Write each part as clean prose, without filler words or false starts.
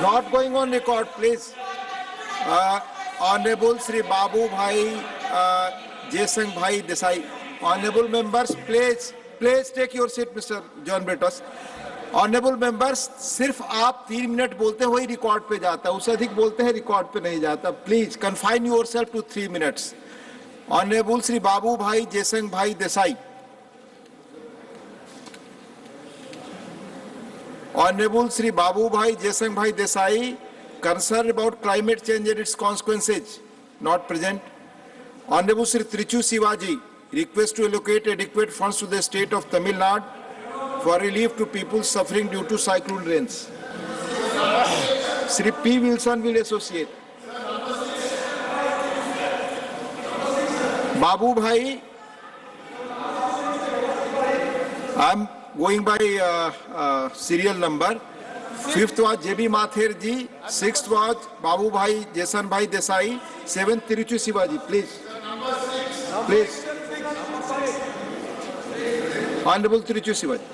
Not going on record, please. Honorable Sri Babu Bhai, Jaisang Bhai Desai. Honorable members, please take your seat, Mr. John Bretos. Honorable members, सिर्फ आप 3 minute बोलते हो ही record पे जाता है, उससे अधिक बोलते हैं रिकॉर्ड पे नहीं जाता. Please confine yourself to 3 minutes. Honourable Shri Babu Bhai Jaysang भाई Desai. Honorable Sri Babu Bhai Jaisang Bhai Desai, concerned about climate change and its consequences, not present. Honorable Sri Trichu Sivaji, request to allocate adequate funds to the state of Tamil Nadu for relief to people suffering due to cyclone rains. Sri P. Wilson will associate. Babu Bhai, I am going by serial number. 5th was J.B. Mathur ji, 6th was Babu Bhai Jaisang Bhai Desai, 7th Tiruchu Sivaji. Please. Please. Honorable Tiruchu Sivaji.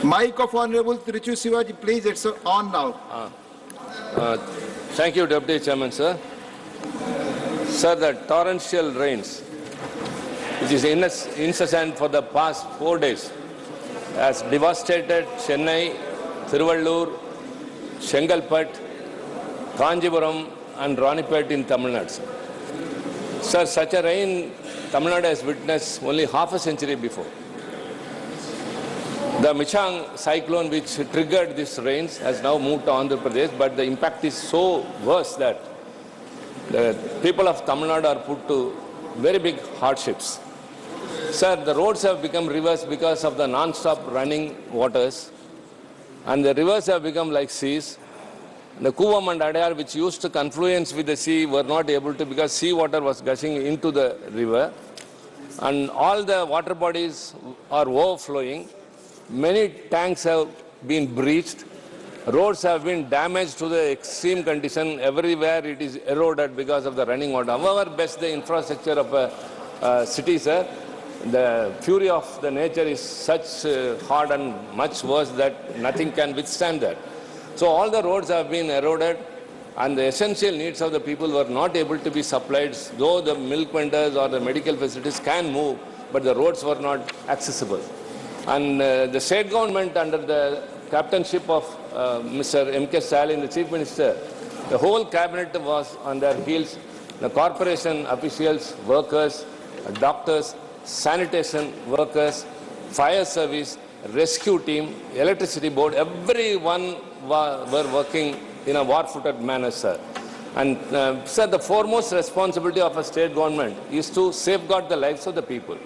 Mic of Honorable Tiruchu Sivaji, please. It's on now. Thank you, Deputy Chairman, sir. Sir, the torrential rains, which is incessant for the past 4 days, has devastated Chennai, Thiruvallur, Shengalpet, Kanjipuram and Ranipet in Tamil Nadu. Sir, such a rain Tamil Nadu has witnessed only half a century before. The Michang cyclone which triggered these rains has now moved to Andhra Pradesh, but the impact is so worse that the people of Tamil Nadu are put to very big hardships. Sir, the roads have become rivers because of the non-stop running waters, and the rivers have become like seas. The Kuvam and Adayar, which used to confluence with the sea, were not able to because sea water was gushing into the river, and all the water bodies are overflowing. Many tanks have been breached. Roads have been damaged to the extreme condition. Everywhere it is eroded because of the running water. However best the infrastructure of a city, sir, the fury of the nature is such hard and much worse that nothing can withstand that. So all the roads have been eroded, and the essential needs of the people were not able to be supplied, though the milk vendors or the medical facilities can move, but the roads were not accessible. And the state government, under the captainship of Mr. M.K. Stalin, the Chief Minister, the whole cabinet was on their heels. The corporation officials, workers, doctors, sanitation workers, fire service, rescue team, electricity board, everyone were working in a war-footed manner, sir. And sir, the foremost responsibility of a state government is to safeguard the lives of the people.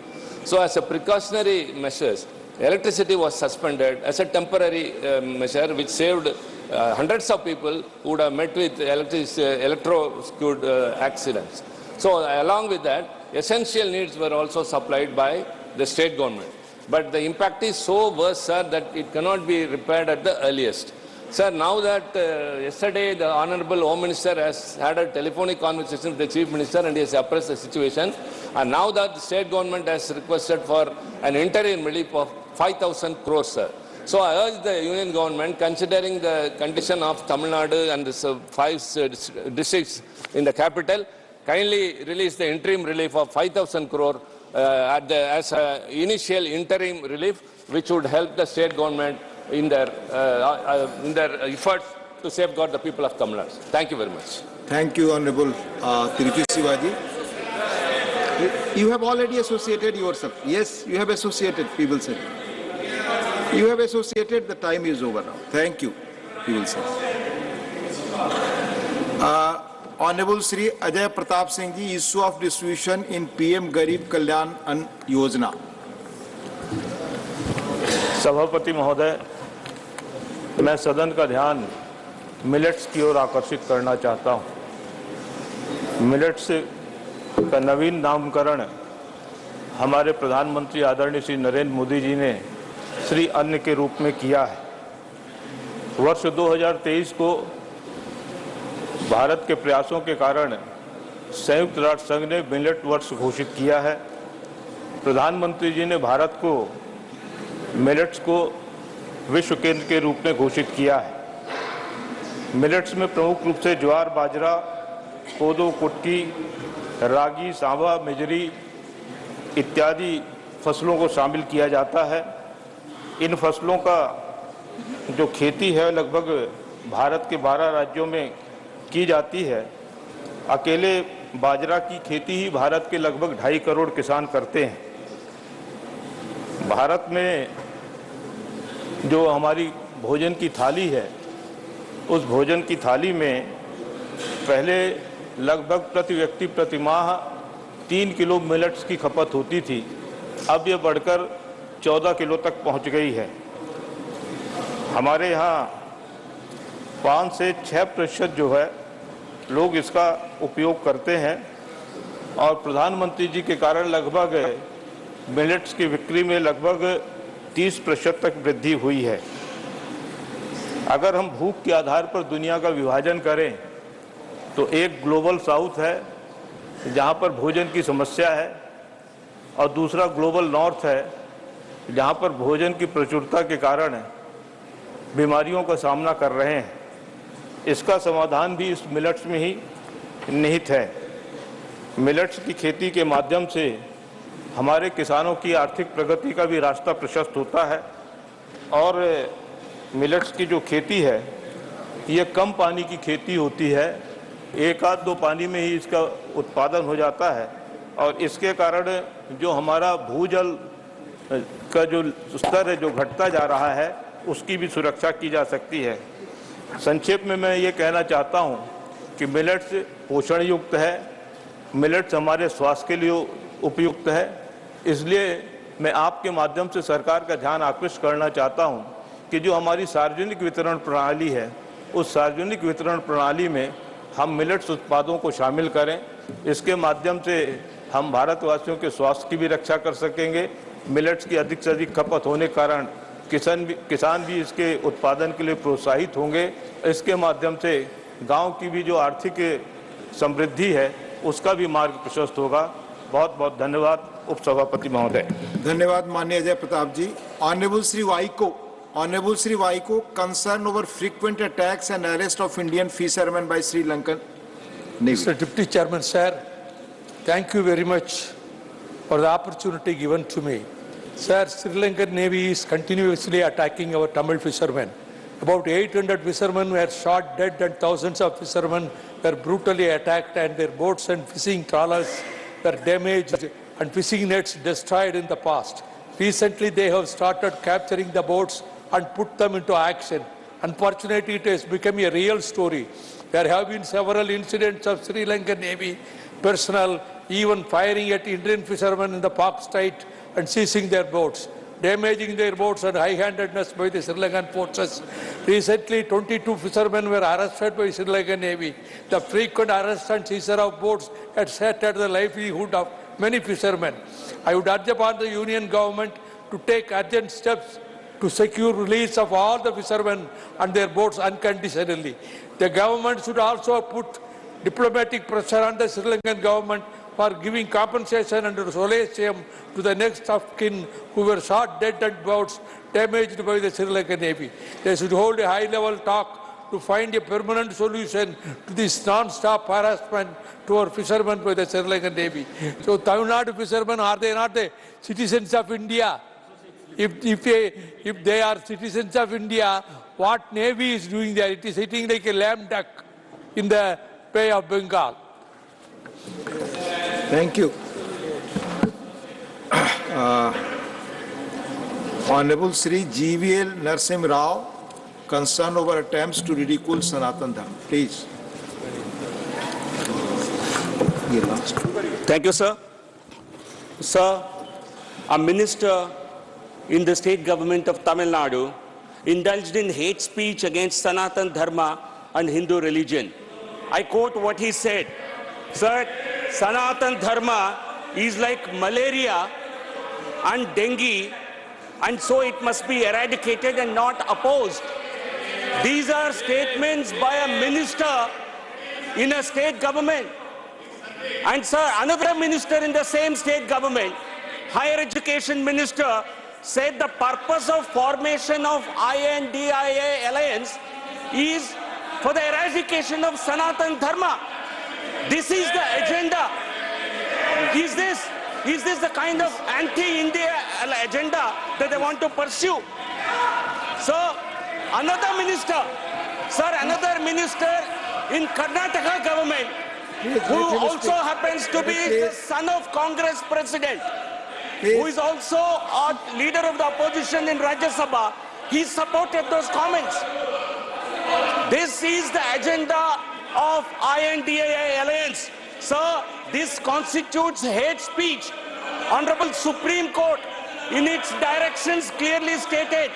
So as a precautionary measures, electricity was suspended as a temporary measure which saved hundreds of people who would have met with electrocuted accidents. So along with that, essential needs were also supplied by the state government. But the impact is so worse, sir, that it cannot be repaired at the earliest. Sir, now that yesterday the Honorable Home Minister has had a telephonic conversation with the Chief Minister and he has appraised the situation, and now that the state government has requested for an interim relief of 5,000 crores, sir. So I urge the Union government, considering the condition of Tamil Nadu and the 5 districts in the capital, kindly release the interim relief of 5,000 crore as an initial interim relief, which would help the state government in their efforts to safeguard the people of Tamil Nadu. Thank you very much. Thank you, Honorable Tiruchu Sivaji. You have already associated yourself. Yes, you have associated, people say. You have associated, the time is over now. Thank you, people say. Honorable Sri Ajay Pratap Singh ji, issue of distribution in PM Garib Kalyan Ann Yojana. सभापति महोदय, मैं सदन का ध्यान millets की ओर आकर्षित करना चाहता हूं। मिलेट्स का नवीन नामकरण हमारे प्रधानमंत्री आदरणीय श्री नरेंद्र मोदी जी ने श्री अन्न के रूप में किया है। वर्ष 2023 को भारत के प्रयासों के कारण संयुक्त राष्ट्र संघ ने मिलेट वर्ष घोषित किया है। प्रधानमंत्री जी ने भारत को मिलेट्स को विश्व केंद्र के रूप में घोषित किया है। मिलेट्स में प्रमुख रूप से ज्वार, बाजरा, कोदो, कुटकी, रागी, सांवा, मेजरी इत्यादि फसलों को शामिल किया जाता है। इन फसलों का जो खेती है लगभग भारत के 12 राज्यों में की जाती है। अकेले बाजरा की खेती ही भारत के लगभग 2.5 करोड़ किसान करते हैं। भारत में जो हमारी भोजन की थाली है, उस भोजन की थाली में पहले लगभग प्रति व्यक्ति प्रति माह 3 किलो मिलेट्स की खपत होती थी। अब यह बढ़कर 14 किलो तक पहुंच गई है। हमारे यहाँ 5 से 6% जो है लोग इसका उपयोग करते हैं और प्रधानमंत्री जी के कारण लगभग मिलेट्स की बिक्री में लगभग 30% तक वृद्धि हुई है। अगर हम भूख के आधार पर दुनिया का विभाजन करें तो एक ग्लोबल साउथ है जहाँ पर भोजन की समस्या है और दूसरा ग्लोबल नॉर्थ है जहाँ पर भोजन की प्रचुरता के कारण बीमारियों का सामना कर रहे हैं। इसका समाधान भी इस मिलेट्स में ही निहित है। मिलेट्स की खेती के माध्यम से हमारे किसानों की आर्थिक प्रगति का भी रास्ता प्रशस्त होता है और मिलेट्स की जो खेती है ये कम पानी की खेती होती है। 1-2 पानी में ही इसका उत्पादन हो जाता है और इसके कारण जो हमारा भूजल का जो स्तर है जो घटता जा रहा है उसकी भी सुरक्षा की जा सकती है। संक्षेप में मैं ये कहना चाहता हूँ कि मिलेट्स पोषण युक्त है, मिलेट्स हमारे स्वास्थ्य के लिए उपयुक्त है। इसलिए मैं आपके माध्यम से सरकार का ध्यान आकृष्ट करना चाहता हूँ कि जो हमारी सार्वजनिक वितरण प्रणाली है उस सार्वजनिक वितरण प्रणाली में हम मिलेट्स उत्पादों को शामिल करें। इसके माध्यम से हम भारतवासियों के स्वास्थ्य की भी रक्षा कर सकेंगे। मिलेट्स की अधिक से अधिक खपत होने के कारण किसान भी इसके उत्पादन के लिए प्रोत्साहित होंगे। इसके माध्यम से गांव की भी जो आर्थिक समृद्धि है उसका भी मार्ग प्रशस्त होगा। बहुत बहुत धन्यवाद उपसभापति महोदय। धन्यवाद माननीय Ajay Pratap ji. Honourable Shri Vaiko, concern over frequent attacks and arrest of Indian fisherman by Sri Lankan navy. Mr. Deputy Chairman, sir, thank you very much for the opportunity given to me. Sir, Sri Lankan Navy is continuously attacking our Tamil fishermen. About 800 fishermen were shot dead and thousands of fishermen were brutally attacked and their boats and fishing trawlers were damaged and fishing nets destroyed in the past. Recently, they have started capturing the boats and put them into action. Unfortunately, it has become a real story. There have been several incidents of Sri Lankan Navy personnel even firing at Indian fishermen in the Pak Strait and seizing their boats, damaging their boats and high-handedness by the Sri Lankan forces. Recently, 22 fishermen were arrested by Sri Lankan Navy. The frequent arrest and seizure of boats had shattered the livelihood of many fishermen. I would urge upon the Union government to take urgent steps to secure release of all the fishermen and their boats unconditionally. The government should also put diplomatic pressure on the Sri Lankan government for giving compensation and solatium to the next of kin who were shot dead and boats damaged by the Sri Lankan Navy. They should hold a high-level talk to find a permanent solution to this non-stop harassment to our fishermen by the Sri Lankan Navy. So Tamil Nadu fishermen, are they not the citizens of India? If they are citizens of India, what Navy is doing there? It is sitting like a lame duck in the Bay of Bengal. Thank you. Honorable Sri GVL Narsim Rao, concern over attempts to ridicule Sanatan Dharma. Please. Thank you, sir. Sir, a minister in the state government of Tamil Nadu indulged in hate speech against Sanatan Dharma and Hindu religion. I quote what he said. Sir, Sanatan Dharma is like malaria and dengue, and so it must be eradicated and not opposed. These are statements by a minister in a state government. And sir, another minister in the same state government, higher education minister, said the purpose of formation of INDIA alliance is for the eradication of Sanatan Dharma. This is the agenda. Is this the kind of anti-India agenda that they want to pursue? So, another minister in Karnataka government, who also happens to be the son of Congress president, who is also a leader of the opposition in Rajya Sabha, he supported those comments. This is the agenda of INDIA alliance. Sir, this constitutes hate speech. Honorable Supreme Court in its directions clearly stated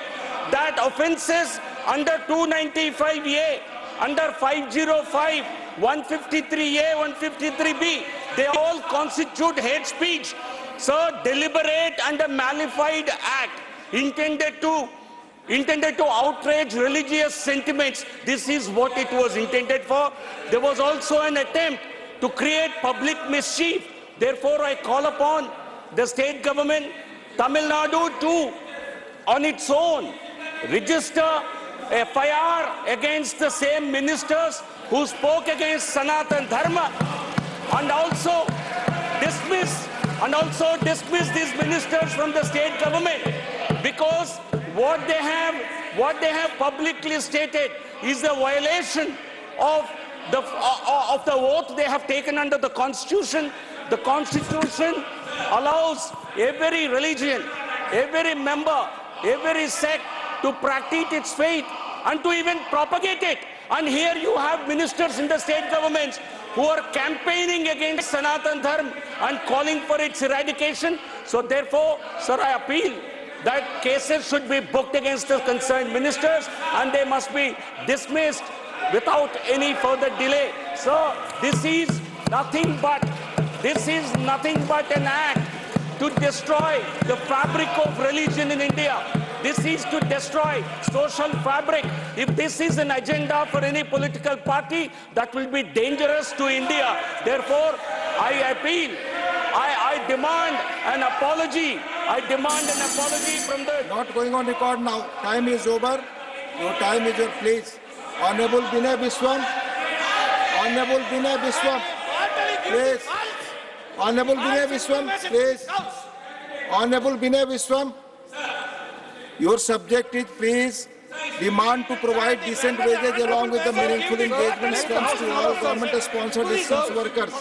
that offences under 295A, under 505, 153A, 153B, they all constitute hate speech. Sir, deliberate and a malified act intended to outrage religious sentiments. This is what it was intended for. There was also an attempt to create public mischief. Therefore, I call upon the state government, Tamil Nadu, to, on its own, register FIR against the same ministers who spoke against Sanatan Dharma, and also dismiss these ministers from the state government, because what they have publicly stated is a violation of the oath they have taken under the Constitution. The Constitution allows every religion, every member, every sect to practice its faith and to even propagate it. And here you have ministers in the state governments who are campaigning against Sanatan Dharma and calling for its eradication. So therefore, sir, I appeal that cases should be booked against the concerned ministers and they must be dismissed without any further delay. So this is nothing but an act to destroy the fabric of religion in India. This is to destroy social fabric. If this is an agenda for any political party, that will be dangerous to India. Therefore, I appeal, I demand an apology. I demand an apology from the... Not going on record now. Time is over. Your time is over, please. Honorable Binay Biswam. Honorable Binay Biswam. Please. Honorable Binay Biswam, please. Honorable Binay Biswam. Your subject is, please, demand to provide decent wages along with the meaningful engagement stems to all government-sponsored distance workers.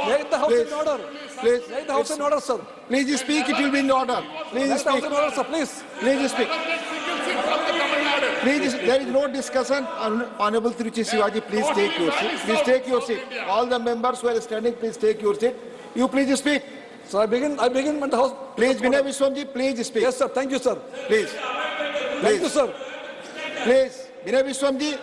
Make the House in order. Please. Make the House in order, sir. Please speak, it will be in order. Please speak. Make the House in order, sir, please. Please speak. Please, there is no discussion. Honorable Tiruchi Sivaji, please take your seat. Please take your seat. All the members who are standing, please take your seat. You please speak. So I begin with the House. Please, Binay Biswamji, please speak. Yes, sir. Thank you, sir. Please. Thank you, sir. Please, Binay Biswamji,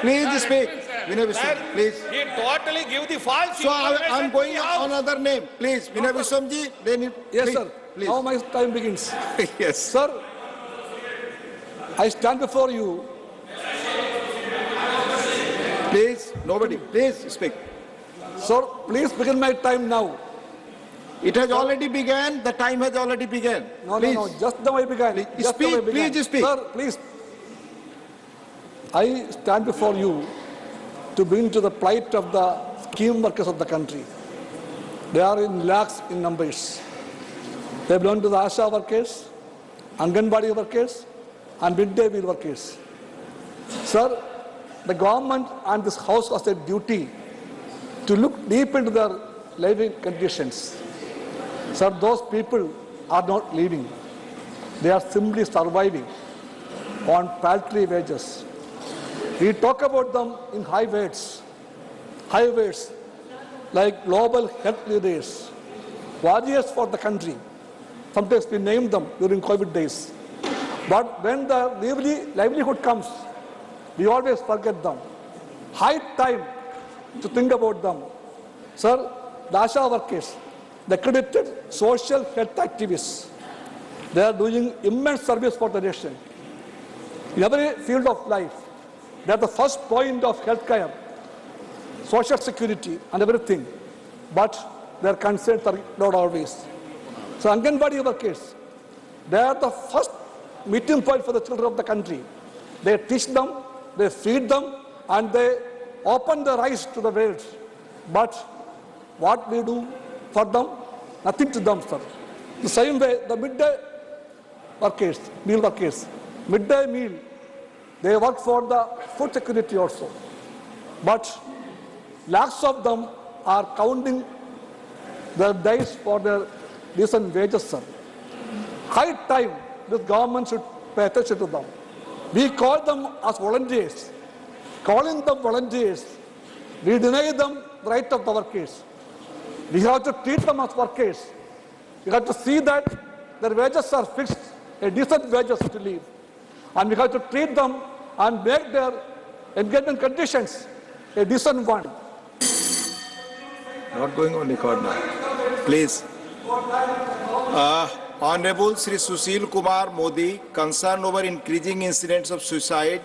please speak. Binay Biswamji, please. He totally give the false So information. I am going on another name. Please, Binay Biswamji, then you... Yes, please, sir. Please. Now my time begins. Yes. Sir, I stand before you. Please, nobody, please speak. Sir, please begin my time now. It has already begun. The time has already begun. No, please. no, just the way I began. Please Just the way I speak, began. please speak. Sir, please. I stand before you to bring to the plight of the scheme workers of the country. They are in lakhs in numbers. They belong to the ASHA workers, Anganwadi workers, and midday meal workers. Sir, the government and this House has a duty to look deep into their living conditions. Sir, those people are not living. They are simply surviving on paltry wages. We talk about them in high words like global health leaders, warriors for the country. Sometimes we name them during COVID days. But when the livelihood comes, we always forget them. High time to think about them. Sir, the ASHA workers, the accredited social health activists, they are doing immense service for the nation. In every field of life, they are the first point of health care, social security and everything. But their concerns are not always. So Anganwadi workers, They are the first meeting point for the children of the country. They teach them, they feed them, and they open their eyes to the world. But what we do for them? Nothing to them, sir. The same way, the midday workers, meal workers, midday meal, they work for the food security also. But lakhs of them are counting their days for their decent wages, sir. High time this government should pay attention to them. We call them as volunteers. Calling them volunteers, we deny them the right of the workers. We have to treat them as workers. We have to see that their wages are fixed, a decent wages to live. And we have to treat them and make their engagement conditions a decent one. Not going on record now. Please. Honorable Sri Sushil Kumar Modi, concerned over increasing incidents of suicide,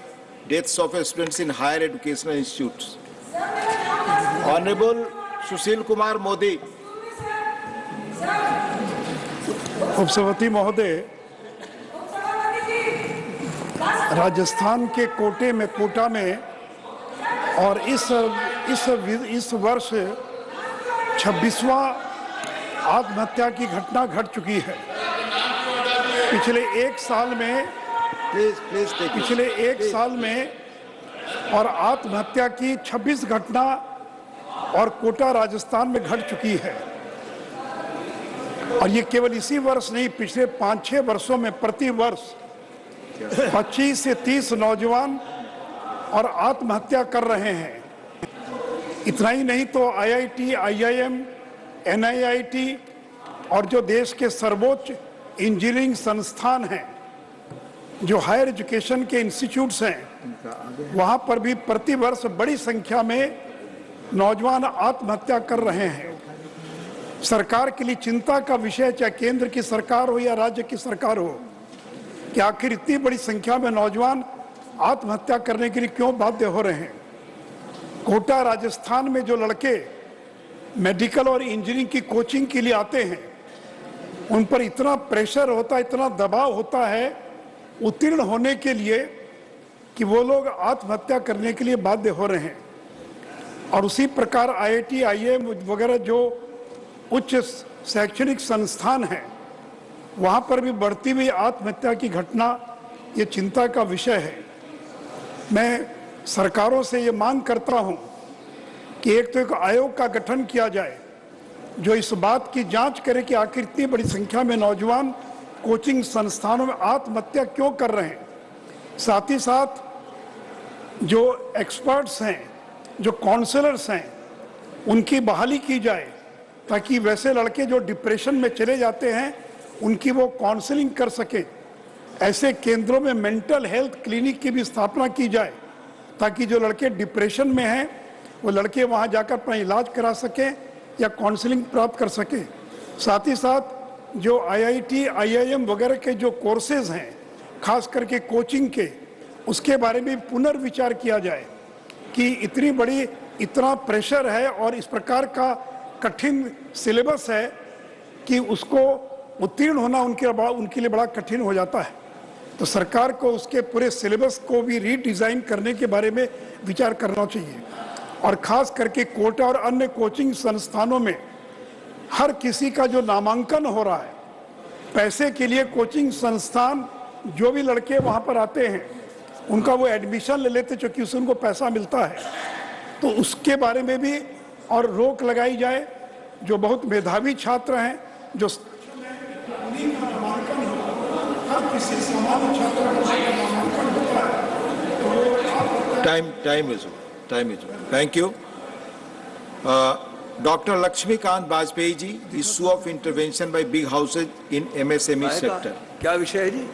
deaths of students in higher educational institutes. Honorable Sushil Kumar Modi. उपसभापति महोदय, राजस्थान के कोटा में और इस वर्ष 26वां आत्महत्या की घटना घट चुकी है। पिछले एक साल में और आत्महत्या की 26 घटना और कोटा राजस्थान में घट चुकी है। और ये केवल इसी वर्ष नहीं, पिछले 5-6 वर्षों में प्रति वर्ष 25 से 30 नौजवान और आत्महत्या कर रहे हैं। इतना ही नहीं तो IIT, IIM, NIIT और जो देश के सर्वोच्च इंजीनियरिंग संस्थान हैं, जो हायर एजुकेशन के इंस्टीट्यूट्स हैं, वहाँ पर भी प्रति वर्ष बड़ी संख्या में नौजवान आत्महत्या कर रहे हैं। सरकार के लिए चिंता का विषय, चाहे केंद्र की सरकार हो या राज्य की सरकार हो, कि आखिर इतनी बड़ी संख्या में नौजवान आत्महत्या करने के लिए क्यों बाध्य हो रहे हैं। कोटा राजस्थान में जो लड़के मेडिकल और इंजीनियरिंग की कोचिंग के लिए आते हैं, उन पर इतना प्रेशर होता है, इतना दबाव होता है उत्तीर्ण होने के लिए कि वो लोग आत्महत्या करने के लिए बाध्य हो रहे हैं। और उसी प्रकार IIT, IIM वगैरह जो उच्च शैक्षणिक संस्थान हैं, वहाँ पर भी बढ़ती हुई आत्महत्या की घटना ये चिंता का विषय है। मैं सरकारों से ये मांग करता हूँ कि एक आयोग का गठन किया जाए जो इस बात की जांच करे कि आखिर इतनी बड़ी संख्या में नौजवान कोचिंग संस्थानों में आत्महत्या क्यों कर रहे हैं। साथ ही साथ जो एक्सपर्ट्स हैं, जो काउंसलर्स हैं, उनकी बहाली की जाए ताकि वैसे लड़के जो डिप्रेशन में चले जाते हैं उनकी वो काउंसलिंग कर सके। ऐसे केंद्रों में मेंटल हेल्थ क्लिनिक की भी स्थापना की जाए ताकि जो लड़के डिप्रेशन में हैं वो लड़के वहाँ जाकर अपना इलाज करा सकें या काउंसलिंग प्राप्त कर सकें। साथ ही साथ जो IIT, IIM वगैरह के जो कोर्सेज हैं, खास करके कोचिंग के, उसके बारे में पुनर्विचार किया जाए कि इतना प्रेशर है और इस प्रकार का कठिन सिलेबस है कि उसको उत्तीर्ण होना उनके लिए बड़ा कठिन हो जाता है। तो सरकार को उसके पूरे सिलेबस को भी रीडिज़ाइन करने के बारे में विचार करना चाहिए। और ख़ास करके कोटा और अन्य कोचिंग संस्थानों में हर किसी का जो नामांकन हो रहा है, पैसे के लिए कोचिंग संस्थान जो भी लड़के वहाँ पर आते हैं उनका वो एडमिशन ले लेते क्योंकि उससे उनको पैसा मिलता है। तो उसके बारे में भी और रोक लगाई जाए। जो बहुत मेधावी छात्र हैं, जो Time is over. Thank you. Dr. Lakshmikant Bajpayee ji, issue of intervention by big houses in MSME sector. क्या विषय है जी?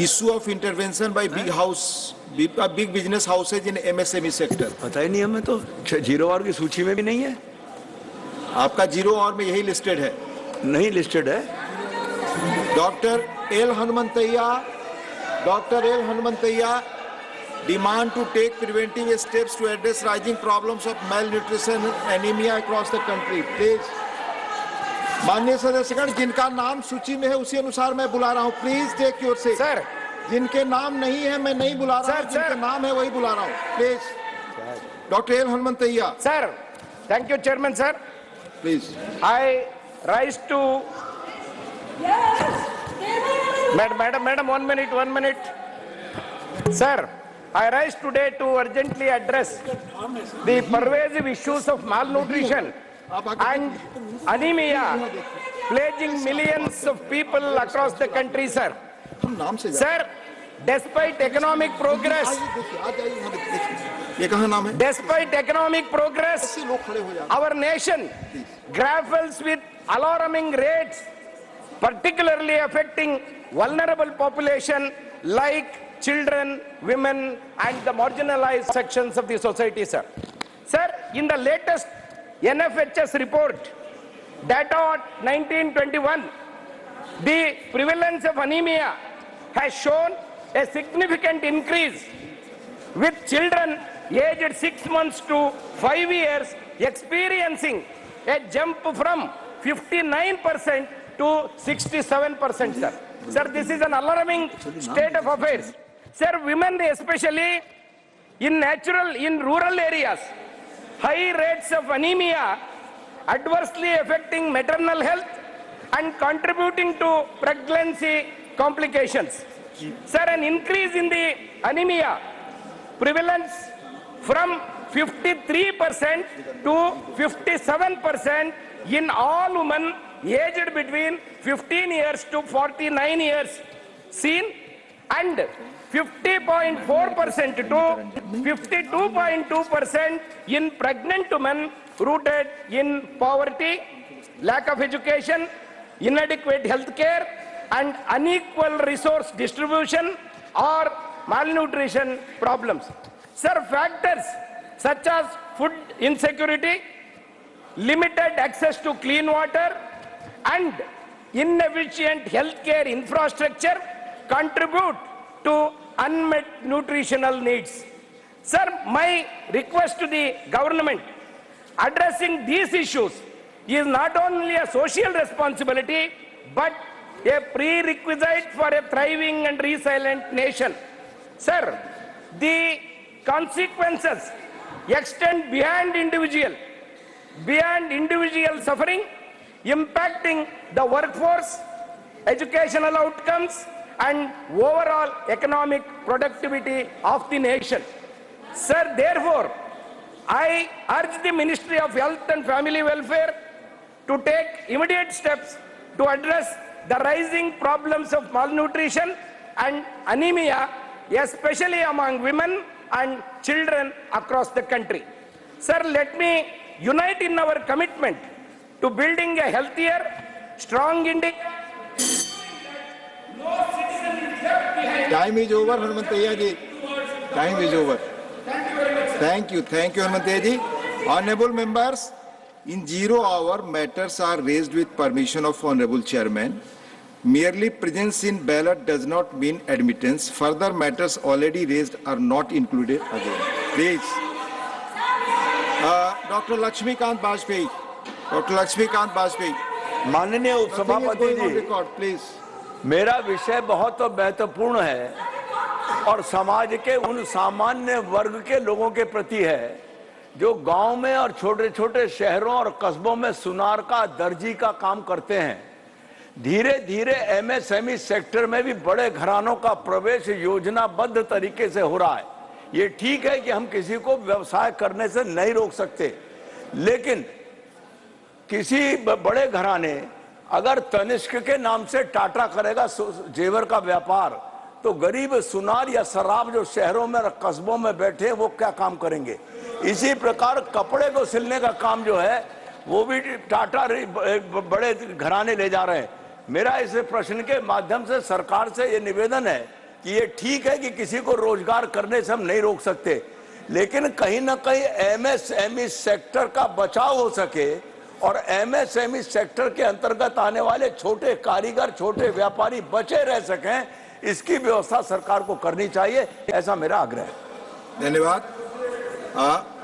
Issue of intervention by big business houses in MSME sector. पता ही नहीं, हमें तो 0 आवर की सूची में भी नहीं है। आपका 0 आवर में यही लिस्टेड है? नहीं लिस्टेड है। Dr. L. Hanumanthaiya demand to take preventive steps to address rising problems of malnutrition and anemia across the country. Please. माननीय सदस्यगण, जिनका नाम सूची में है उसी अनुसार मैं बुला रहा हूँ। Please take your seat. Sir, जिनके नाम नहीं है मैं नहीं बुला रहा हूँ, जिनके नाम है वही बुला रहा हूँ। Please doctor L Hanumanthaiah. sir, thank you, Chairman, sir. Please. I rise to... Madam, 1 minute. Sir, I rise today to urgently address the pervasive issues of malnutrition and anemia plaguing millions of people across the country, sir. Sir, despite economic progress, despite economic progress, our nation grapples with alarming rates, particularly affecting vulnerable population like children, women, and the marginalized sections of the society, sir. Sir, in the latest NFHS report, data on 1921, the prevalence of anemia has shown a significant increase, with children aged 6 months to 5 years experiencing a jump from 59% to 67%, sir. Sir, this is an alarming state of affairs. Sir, women especially in rural areas, high rates of anemia adversely affecting maternal health and contributing to pregnancy complications. Sir, an increase in the anemia prevalence from 53% to 57% in all women aged between 15 years to 49 years seen, and 50.4% to 52.2% in pregnant women rooted in poverty, lack of education, inadequate health care, and unequal resource distribution or malnutrition problems. Sir, factors such as food insecurity, limited access to clean water, and inefficient healthcare infrastructure contribute to unmet nutritional needs. Sir, my request to the government, addressing these issues is not only a social responsibility but a prerequisite for a thriving and resilient nation. Sir, the consequences extend beyond individual suffering, impacting the workforce, educational outcomes, and overall economic productivity of the nation. Sir, therefore, I urge the Ministry of Health and Family Welfare to take immediate steps to address the rising problems of malnutrition and anemia, especially among women and children across the country. Sir, let me unite in our commitment to building a healthier, strong India. Time is over, Hanumanthaiya ji. Time is over. Thank you, Hanumanthaiya ji. Honorable members, in 0 hour, matters are raised with permission of Honorable Chairman. Merely presence in ballot does not mean admittance. Further matters already raised are not included again. Please. Dr. Lakshmikant Bajpayee. माननीय उपसभापति जी, please. मेरा विषय बहुत महत्वपूर्ण है और समाज के उन सामान्य वर्ग के लोगों के प्रति है जो गांव में और छोटे छोटे शहरों और कस्बों में सुनार का दर्जी का काम करते हैं। धीरे धीरे एमएसएमई सेक्टर में भी बड़े घरानों का प्रवेश योजनाबद्ध तरीके से हो रहा है। ये ठीक है कि हम किसी को व्यवसाय करने से नहीं रोक सकते, लेकिन किसी बड़े घराने अगर तनिष्क के नाम से टाटा करेगा जेवर का व्यापार, तो गरीब सुनार या शराब जो शहरों में और कस्बों में बैठे हैं वो क्या काम करेंगे। इसी प्रकार कपड़े को सिलने का काम जो है वो भी टाटा बड़े घराने ले जा रहे हैं। मेरा इस प्रश्न के माध्यम से सरकार से ये निवेदन है कि ये ठीक है कि किसी को रोजगार करने से हम नहीं रोक सकते, लेकिन कहीं ना कहीं एमएसएमई सेक्टर का बचाव हो सके और एमएसएमई सेक्टर के अंतर्गत आने वाले छोटे कारीगर, छोटे व्यापारी बचे रह सकें, इसकी व्यवस्था सरकार को करनी चाहिए, ऐसा मेरा आग्रह है। धन्यवाद।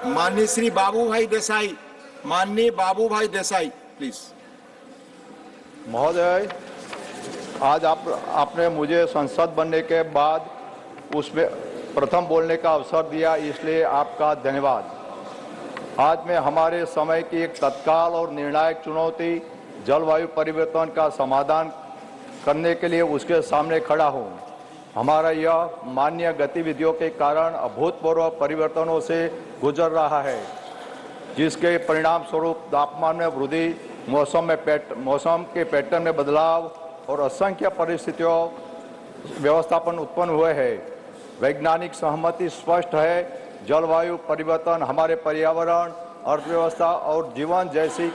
माननीय श्री बाबूभाई देसाई, प्लीज। महोदय, आज आपने मुझे संसद बनने के बाद उसमें प्रथम बोलने का अवसर दिया, इसलिए आपका धन्यवाद। आज मैं हमारे समय की एक तत्काल और निर्णायक चुनौती जलवायु परिवर्तन का समाधान करने के लिए उसके सामने खड़ा हूँ। हमारा यह मान्य गतिविधियों के कारण अभूतपूर्व परिवर्तनों से गुजर रहा है, जिसके परिणाम स्वरूप तापमान में वृद्धि, मौसम के पैटर्न में बदलाव और असंख्य परिस्थितियों व्यवस्थापन उत्पन्न हुए हैं। वैज्ञानिक सहमति स्पष्ट है, जलवायु परिवर्तन हमारे पर्यावरण, अर्थव्यवस्था और जीवन जैसी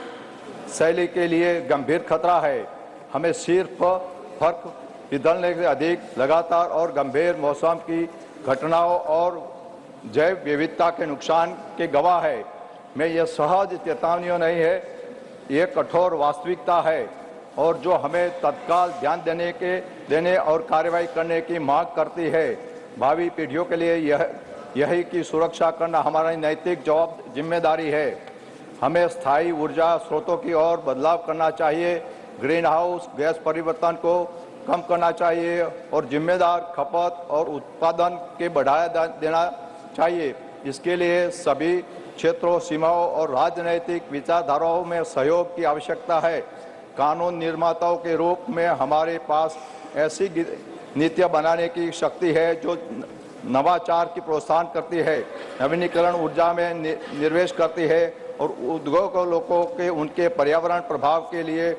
शैली के लिए गंभीर खतरा है। हमें सिर्फ फर्क पिघलने से अधिक लगातार और गंभीर मौसम की घटनाओं और जैव विविधता के नुकसान के गवाह है। मैं यह सहज चेतावनी नहीं है, ये कठोर वास्तविकता है और जो हमें तत्काल ध्यान देने और कार्रवाई करने की मांग करती है। भावी पीढ़ियों के लिए यही की सुरक्षा करना हमारी नैतिक जिम्मेदारी है। हमें स्थायी ऊर्जा स्रोतों की ओर बदलाव करना चाहिए, ग्रीन हाउस गैस परिवर्तन को कम करना चाहिए और जिम्मेदार खपत और उत्पादन के बढ़ावा देना चाहिए। इसके लिए सभी क्षेत्रों, सीमाओं और राजनैतिक विचारधाराओं में सहयोग की आवश्यकता है। कानून निर्माताओं के रूप में हमारे पास ऐसी नीतियां बनाने की शक्ति है जो नवाचार की प्रोत्साहन करती है, नवीनीकरण ऊर्जा में निवेश करती है और उद्योगों के उनके पर्यावरण प्रभाव के लिए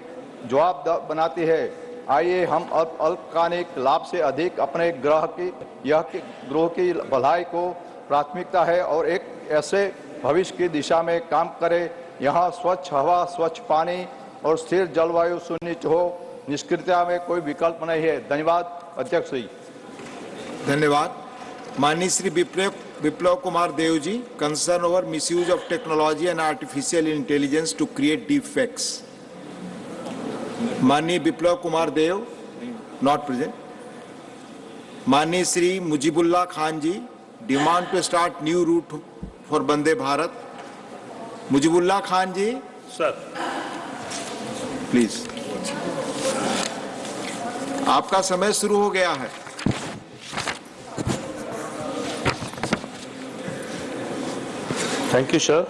जवाबदेह बनाती है। आइए हम अल्पकालिक लाभ से अधिक अपने ग्रह की भलाई को प्राथमिकता है और एक ऐसे भविष्य की दिशा में काम करें यहाँ स्वच्छ हवा, स्वच्छ पानी और स्थिर जलवायु सुनिश्चित हो। निष्क्रियता में कोई विकल्प नहीं है। धन्यवाद अध्यक्ष जी। धन्यवाद। माननीय Shri Viplav Kumar Dev ji, concern over misuse of technology and artificial intelligence to create deep fakes. माननीय विप्लव कुमार देव, नॉट प्रेजेंट। माननीय Shri Mujibullah Khan ji, demand to start new route for Vande Bharat. Mujibullah Khan ji sir, please, आपका समय शुरू हो गया है। thank you, sir.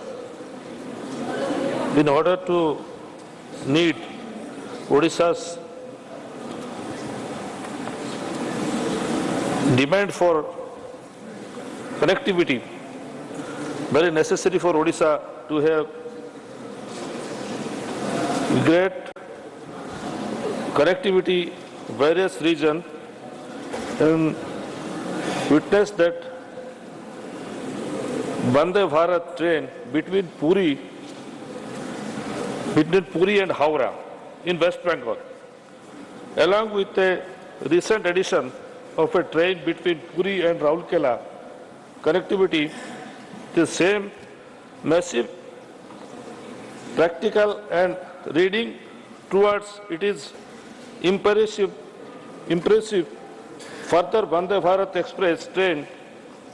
In order to meet Odisha's demand for connectivity, very necessary for Odisha to have great connectivity various regions, and witness that Vande Bharat train between Puri and Howrah in West Bengal, along with a recent addition of a train between Puri and Raulkela connectivity, the same massive practical and reading towards it is impressive further Vande Bharat Express train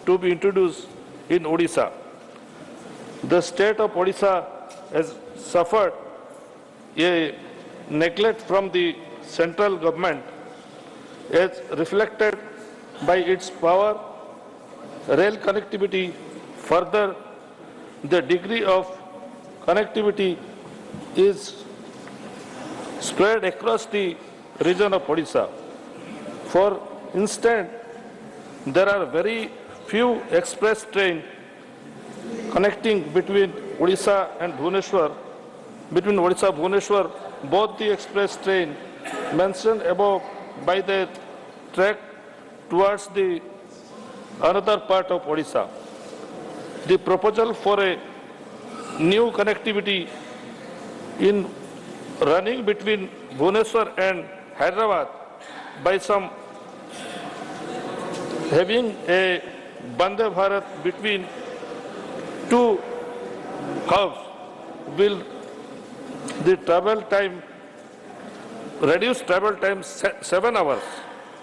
to be introduced in Odisha. The state of Odisha has suffered a neglect from the central government as reflected by its power rail connectivity. Further, the degree of connectivity is spread across the region of Odisha. For instance, there are very few express trains connecting between Odisha and Bhubaneswar. Between Odisha and Bhubaneswar, both the express train mentioned above by the track towards the another part of Odisha. The proposal for a new connectivity in running between Bhubaneswar and Hyderabad by some having a Vande Bharat between two hubs will the travel time, reduce travel time 7 hours.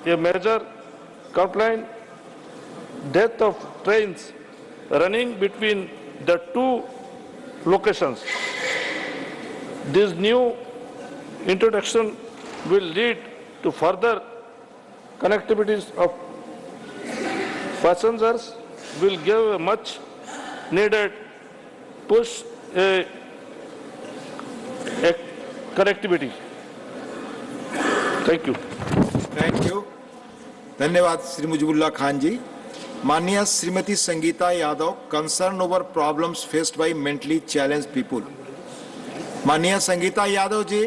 A major complaint, death of trains running between the two locations. This new introduction will lead to further connectivities of passengers, will give a much needed push a connectivity. Thank you. Thank you, धन्यवाद श्री मुजीबुल्लाह खान जी। माननीय Shrimati Sangeeta Yadav, concern over problems faced by mentally challenge people. माननीय संगीता यादव जी,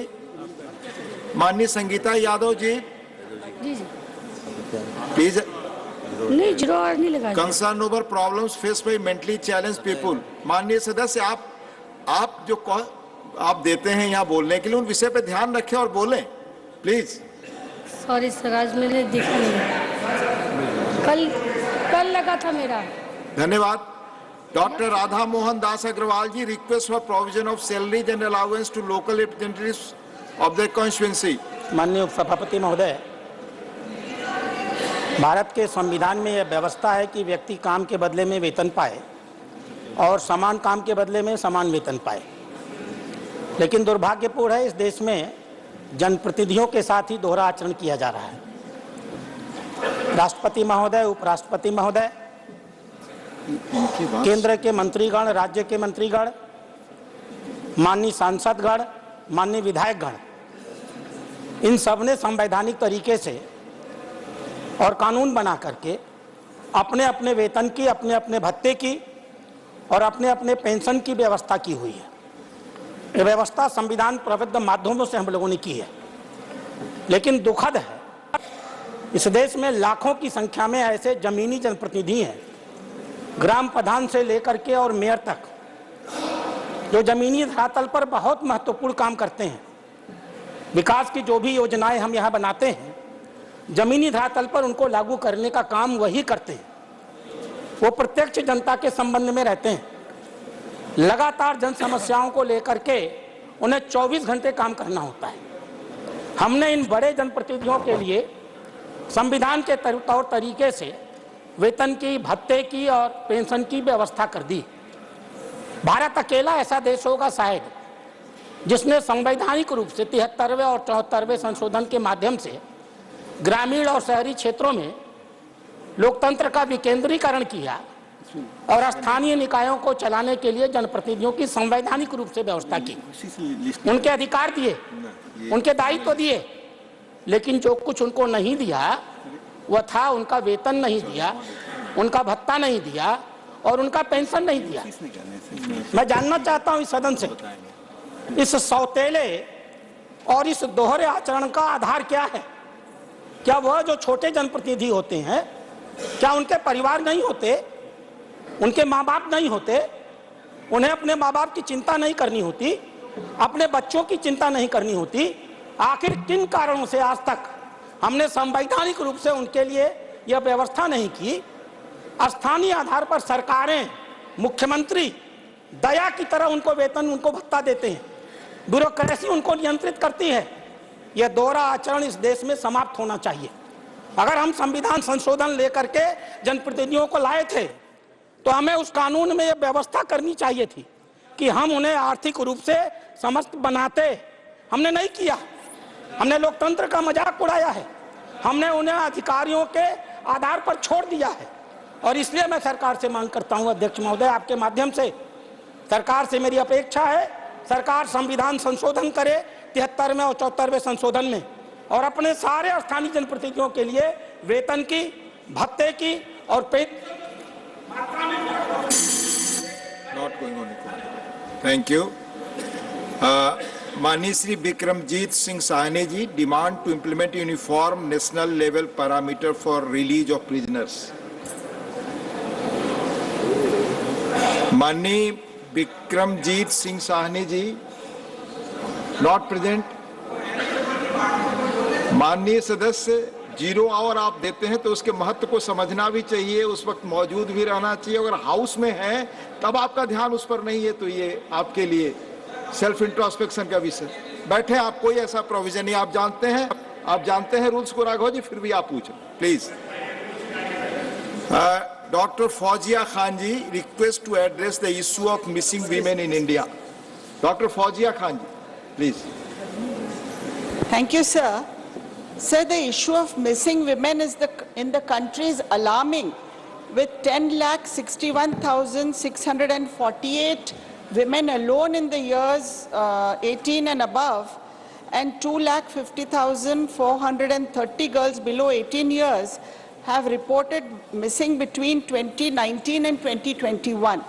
माननीय Sangeeta Yadav ji, please. नहीं, zero hour नहीं लगा। Concern over problems faced by mentally challenge people. माननीय सदस्य, आप जो आप देते हैं यहाँ बोलने के लिए, उन विषय पे ध्यान रखें और बोलें प्लीज। सॉरी सर, आज मैंने देखा नहीं, कल लगा था मेरा। धन्यवाद। Doctor Radha Mohan Das Agrawal ji, request for provision of salaries and allowance to local representatives of the constituency. माननीय उपसभापति महोदय, भारत के संविधान में यह व्यवस्था है कि व्यक्ति काम के बदले में वेतन पाए और समान काम के बदले में समान वेतन पाए, लेकिन दुर्भाग्यपूर्ण है इस देश में जनप्रतिनिधियों के साथ ही दोहरा आचरण किया जा रहा है। राष्ट्रपति महोदय, उपराष्ट्रपति महोदय, केंद्र के मंत्रीगण, राज्य के मंत्रीगण, माननीय सांसदगण, माननीय विधायकगण, इन सब ने संवैधानिक तरीके से और कानून बना करके अपने अपने वेतन की, अपने अपने भत्ते की और अपने अपने पेंशन की व्यवस्था की हुई है। ये व्यवस्था संविधान प्रबद्ध माध्यमों से हम लोगों ने की है, लेकिन दुखद है इस देश में लाखों की संख्या में ऐसे जमीनी जनप्रतिनिधि हैं, ग्राम प्रधान से लेकर के और मेयर तक, जो जमीनी धरातल पर बहुत महत्वपूर्ण काम करते हैं। विकास की जो भी योजनाएं हम यहाँ बनाते हैं, जमीनी धरातल पर उनको लागू करने का काम वही करते हैं। वो प्रत्यक्ष जनता के संबंध में रहते हैं, लगातार जन समस्याओं को लेकर के उन्हें 24 घंटे काम करना होता है। हमने इन बड़े जनप्रतिनिधियों के लिए संविधान के तौर तरीके से वेतन की, भत्ते की और पेंशन की व्यवस्था कर दी। भारत अकेला ऐसा देश होगा शायद जिसने संवैधानिक रूप से 73वें और 74वें संशोधन के माध्यम से ग्रामीण और शहरी क्षेत्रों में लोकतंत्र का विकेंद्रीकरण किया और स्थानीय निकायों को चलाने के लिए जनप्रतिनिधियों की संवैधानिक रूप से व्यवस्था की। उनके अधिकार दिए, उनके दायित्व दिए, लेकिन जो कुछ उनको नहीं दिया वह था उनका वेतन नहीं दिया, उनका भत्ता नहीं दिया और उनका पेंशन नहीं दिया। मैं जानना चाहता हूं इस सदन से, इस सौतेले और इस दोहरे आचरण का आधार क्या है? क्या वह जो छोटे जनप्रतिनिधि होते हैं, क्या उनके परिवार नहीं होते, उनके माँ बाप नहीं होते, उन्हें अपने माँ बाप की चिंता नहीं करनी होती, अपने बच्चों की चिंता नहीं करनी होती? आखिर किन कारणों से आज तक हमने संवैधानिक रूप से उनके लिए यह व्यवस्था नहीं की? स्थानीय आधार पर सरकारें, मुख्यमंत्री दया की तरह उनको वेतन, उनको भत्ता देते हैं, ब्यूरोक्रेसी उनको नियंत्रित करती है। यह दोहरा आचरण इस देश में समाप्त होना चाहिए। अगर हम संविधान संशोधन लेकर के जनप्रतिनिधियों को लाए थे तो हमें उस कानून में यह व्यवस्था करनी चाहिए थी कि हम उन्हें आर्थिक रूप से समस्त बनाते। हमने नहीं किया, हमने लोकतंत्र का मजाक उड़ाया है, हमने उन्हें अधिकारियों के आधार पर छोड़ दिया है। और इसलिए मैं सरकार से मांग करता हूं, अध्यक्ष महोदय, आपके माध्यम से सरकार से मेरी अपेक्षा है, सरकार संविधान संशोधन करे 73वें और 74वें संशोधन में और अपने सारे स्थानीय जनप्रतिनिधियों के लिए वेतन की, भत्ते की और थैंक यू। माननीय Shri Vikramjit Singh Sahney ji, demand to implement uniform national level parameter for release of prisoners. माननीय विक्रमजीत सिंह साहनी जी, नॉट प्रेजेंट। माननीय सदस्य, 0 आवर आप देते हैं तो उसके महत्व को समझना भी चाहिए, उस वक्त मौजूद भी रहना चाहिए। अगर हाउस में है तब आपका ध्यान उस पर नहीं है तो ये आपके लिए सेल्फ इंट्रोस्पेक्शन का विषय। बैठे, आप कोई ऐसा प्रोविजन नहीं, आप जानते हैं रूल्स को। राघव जी, फिर भी आप पूछो please. Doctor Fauzia Khan ji, request to address the issue of missing women in India. Doctor Fauzia Khan ji, please. Thank you, sir. Sir, the issue of missing women in the country is alarming, with 10,61,648 women alone in the years 18 and above, and 2,50,430 girls below 18 years have reported missing between 2019 and 2021.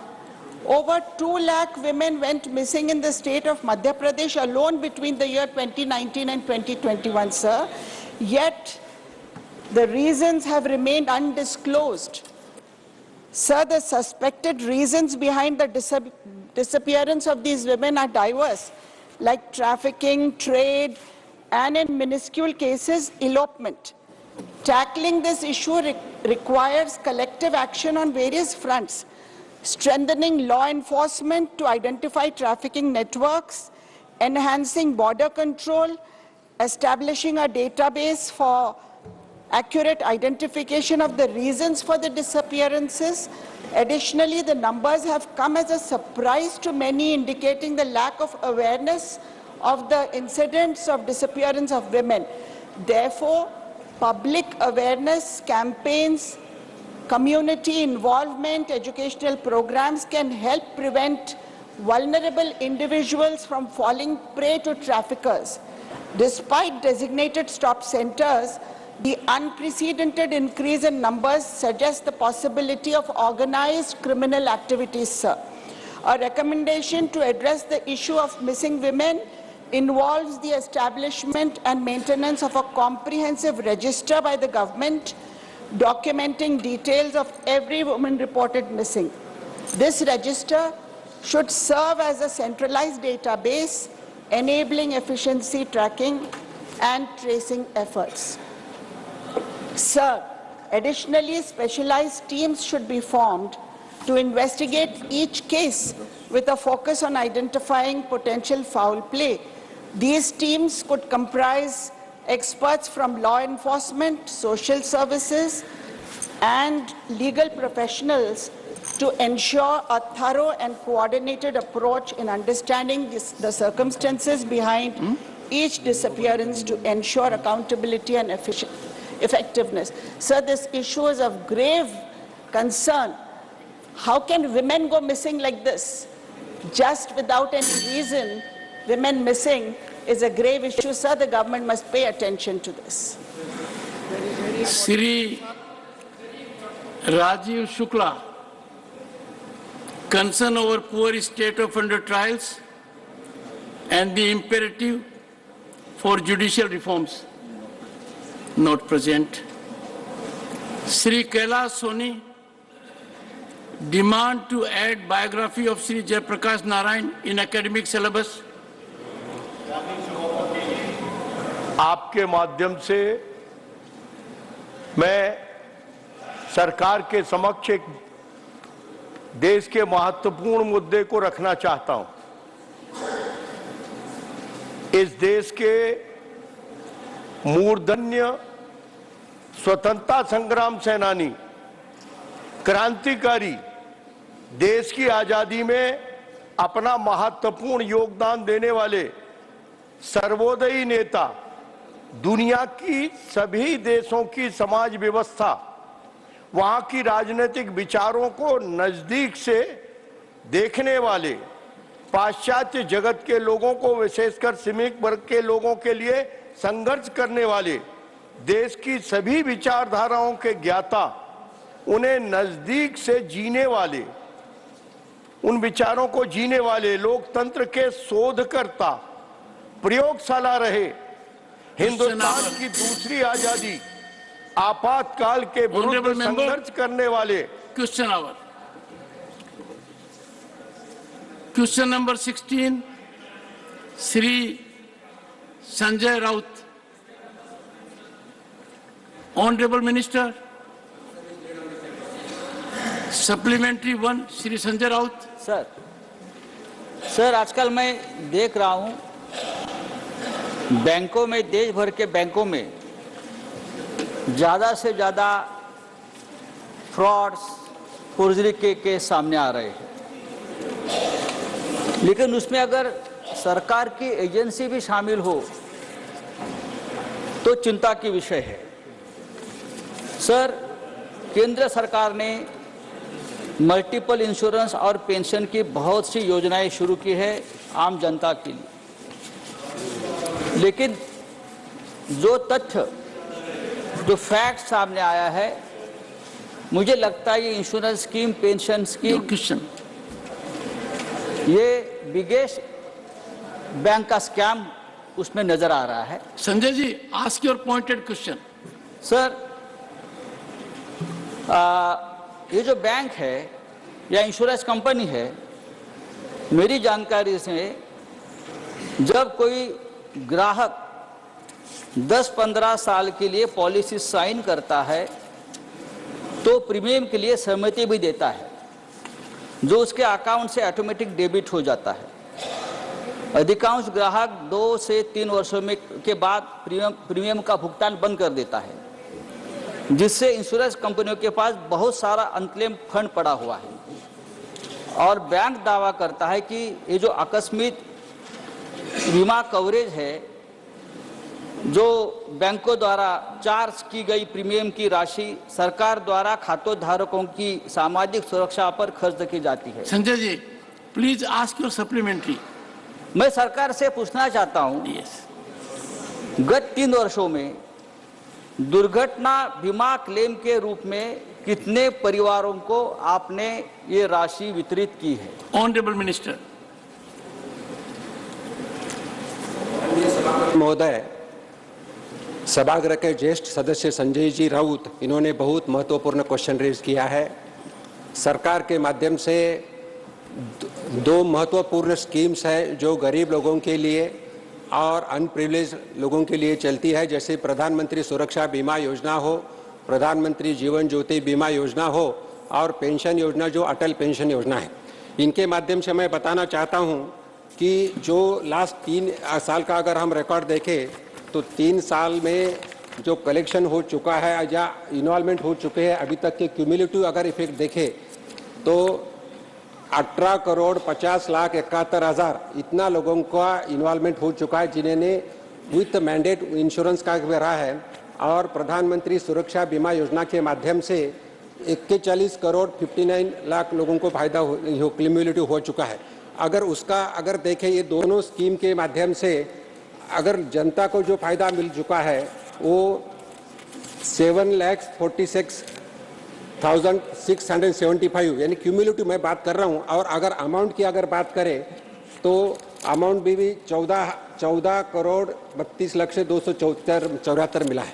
Over 2 lakh women went missing in the state of Madhya Pradesh alone between the year 2019 and 2021, sir. Yet, the reasons have remained undisclosed. Sir, the suspected reasons behind the disappearance of these women are diverse, like trafficking, trade, and in minuscule cases, elopement. Tackling this issue requires collective action on various fronts: strengthening law enforcement to identify trafficking networks, enhancing border control, establishing a database for accurate identification of the reasons for the disappearances. Additionally, the numbers have come as a surprise to many, indicating the lack of awareness of the incidents of disappearance of women. Therefore, public awareness campaigns, community involvement, educational programs can help prevent vulnerable individuals from falling prey to traffickers. Despite designated stop centers, the unprecedented increase in numbers suggests the possibility of organized criminal activities, sir. A recommendation to address the issue of missing women involves the establishment and maintenance of a comprehensive register by the government documenting details of every woman reported missing. This register should serve as a centralized database, enabling efficiency tracking and tracing efforts. Sir, additionally, specialized teams should be formed to investigate each case with a focus on identifying potential foul play. These teams could comprise experts from law enforcement, social services, and legal professionals to ensure a thorough and coordinated approach in understanding the circumstances behind each disappearance to ensure accountability and effectiveness. Sir, this issue is of grave concern. How can women go missing like this? Just without any reason, women missing is a grave issue, sir. The government must pay attention to this. Shri Rajiv Shukla, concern over poor state of under trials and the imperative for judicial reforms. Not present. Shri Kailash Soni, demand to add biography of Shri Jayaprakash Narayan in academic syllabus. आपके माध्यम से मैं सरकार के समक्ष एक देश के महत्वपूर्ण मुद्दे को रखना चाहता हूं। इस देश के मूर्धन्य स्वतंत्रता संग्राम सेनानी, क्रांतिकारी, देश की आजादी में अपना महत्वपूर्ण योगदान देने वाले सर्वोदयी नेता, दुनिया की सभी देशों की समाज व्यवस्था, वहां की राजनीतिक विचारों को नजदीक से देखने वाले, पाश्चात्य जगत के लोगों को, विशेषकर श्रमिक वर्ग के लोगों के लिए संघर्ष करने वाले, देश की सभी विचारधाराओं के ज्ञाता, उन्हें नजदीक से जीने वाले, उन विचारों को जीने वाले, लोकतंत्र के शोधकर्ता, प्रयोगशाला रहे, हिंदुस्तान की दूसरी आजादी, आपातकाल के विरुद्ध संघर्ष करने वाले। Question hour. Question number 16, Shri Sanjay Raut. Honorable Minister, supplementary one, Shri Sanjay Raut. Sir आजकल मैं देख रहा हूं बैंकों में, देश भर के बैंकों में ज़्यादा से ज़्यादा फ्रॉड्स, फोर्जरी के केस सामने आ रहे हैं। लेकिन उसमें अगर सरकार की एजेंसी भी शामिल हो तो चिंता की विषय है। सर, केंद्र सरकार ने मल्टीपल इंश्योरेंस और पेंशन की बहुत सी योजनाएं शुरू की है आम जनता के लिए, लेकिन जो तथ्य, जो फैक्ट सामने आया है, मुझे लगता है ये इंश्योरेंस स्कीम, पेंशन स्कीम, ये बिगेस्ट बैंक का स्कैम उसमें नजर आ रहा है। Sanjay ji, ask your pointed question. Sir, ये जो बैंक है या इंश्योरेंस कंपनी है, मेरी जानकारी से जब कोई ग्राहक 10-15 साल के लिए पॉलिसी साइन करता है तो प्रीमियम के लिए सहमति भी देता है, जो उसके अकाउंट से ऑटोमेटिक डेबिट हो जाता है। अधिकांश ग्राहक 2 से 3 वर्षों में के बाद प्रीमियम का भुगतान बंद कर देता है, जिससे इंश्योरेंस कंपनियों के पास बहुत सारा अनक्लेम फंड पड़ा हुआ है। और बैंक दावा करता है कि ये जो आकस्मिक बीमा कवरेज है, जो बैंकों द्वारा चार्ज की गई प्रीमियम की राशि सरकार द्वारा खातों धारकों की सामाजिक सुरक्षा पर खर्च की जाती है। संजय जी, प्लीज आस्क योर सप्लीमेंट्री। मैं सरकार से पूछना चाहता हूं, गत 3 वर्षों में दुर्घटना बीमा क्लेम के रूप में कितने परिवारों को आपने ये राशि वितरित की है? Honourable minister. महोदय, सभागृह के ज्येष्ठ सदस्य संजय जी राउत, इन्होंने बहुत महत्वपूर्ण क्वेश्चन रेज किया है। सरकार के माध्यम से 2 महत्वपूर्ण स्कीम्स है जो गरीब लोगों के लिए और अनप्रिविलेज लोगों के लिए चलती है, जैसे प्रधानमंत्री सुरक्षा बीमा योजना हो, प्रधानमंत्री जीवन ज्योति बीमा योजना हो और पेंशन योजना जो अटल पेंशन योजना है। इनके माध्यम से मैं बताना चाहता हूं कि जो लास्ट 3 साल का अगर हम रिकॉर्ड देखें तो 3 साल में जो कलेक्शन हो चुका है या इन्वॉल्वमेंट हो चुके हैं अभी तक के क्यूमुलेटिव अगर इफेक्ट देखें तो 18 करोड़ 50 लाख 71 हज़ार इतना लोगों का इन्वॉल्वमेंट हो चुका है जिन्होंने विथ मैंडेट इंश्योरेंस का रहा है। और प्रधानमंत्री सुरक्षा बीमा योजना के माध्यम से 41 करोड़ 59 लाख लोगों को फायदा क्यूमुलेटिव हो चुका है। अगर उसका अगर देखें ये दोनों स्कीम के माध्यम से अगर जनता को जो फायदा मिल चुका है वो 7,46,675 यानी क्यूमुलेटिव मैं बात कर रहा हूँ। और अगर अमाउंट की अगर बात करें तो अमाउंट भी 14 करोड़ 32 लाख से 274 मिला है।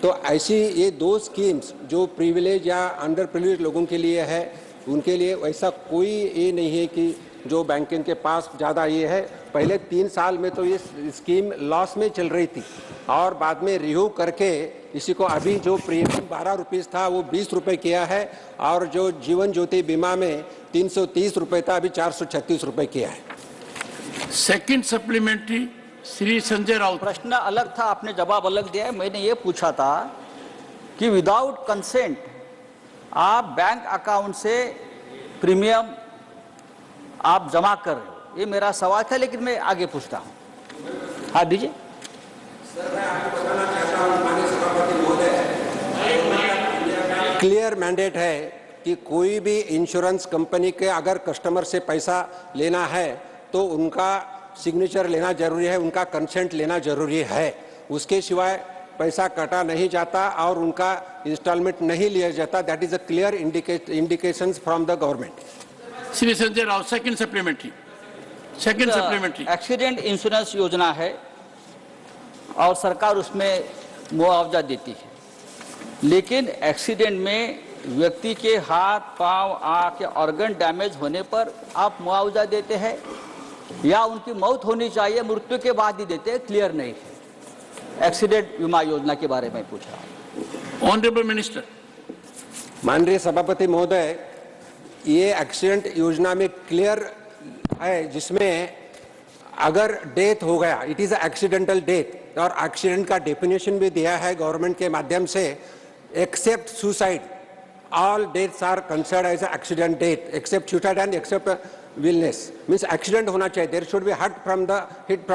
तो ऐसी ये 2 स्कीम्स जो प्रिविलेज या अंडर प्रिविलेज लोगों के लिए है, उनके लिए वैसा कोई ये नहीं है कि जो बैंकिंग के पास ज़्यादा ये है। पहले 3 साल में तो ये स्कीम लॉस में चल रही थी और बाद में रिव्यू करके इसी को अभी जो प्रीमियम 12 रुपीज़ था वो 20 रुपये किया है और जो जीवन ज्योति बीमा में 330 रुपये था अभी 436 रुपये किया है। Second supplementary Shri Sanjay Raut. प्रश्न अलग था, आपने जवाब अलग दिया है। मैंने ये पूछा था कि विदाउट कंसेंट आप बैंक अकाउंट से प्रीमियम आप जमा कर रहे हो, ये मेरा सवाल था, लेकिन मैं आगे पूछता हूँ। हाँ दीजिए। क्लियर मैंडेट है कि कोई भी इंश्योरेंस कंपनी के अगर कस्टमर से पैसा लेना है तो उनका सिग्नेचर लेना जरूरी है, उनका कंसेंट लेना जरूरी है। उसके सिवाय पैसा काटा नहीं जाता और उनका इंस्टॉलमेंट नहीं लिया जाता। That is a clear indications from the government. Shri Sanjay Rao, second supplementary. Accident insurance योजना है और सरकार उसमें मुआवजा देती है, लेकिन एक्सीडेंट में व्यक्ति के हाथ, पांव, आंख या ऑर्गन डैमेज होने पर आप मुआवजा देते हैं या उनकी मौत होनी चाहिए मृत्यु के बाद ही देते हैं, क्लियर नहीं है। एक्सीडेंट बीमा योजना के बारे में पूछ रहा हूं। Honourable minister. माननीय सभापति महोदय, ये एक्सीडेंट योजना में क्लियर है जिसमें अगर डेथ हो गया, इट इज एक्सीडेंटल डेथ, और एक्सीडेंट का डेफिनेशन भी दिया है गवर्नमेंट के माध्यम से, except suicide all deaths are considered as accident death except suicide and except illness. Means accident होना चाहिए, there should be hit from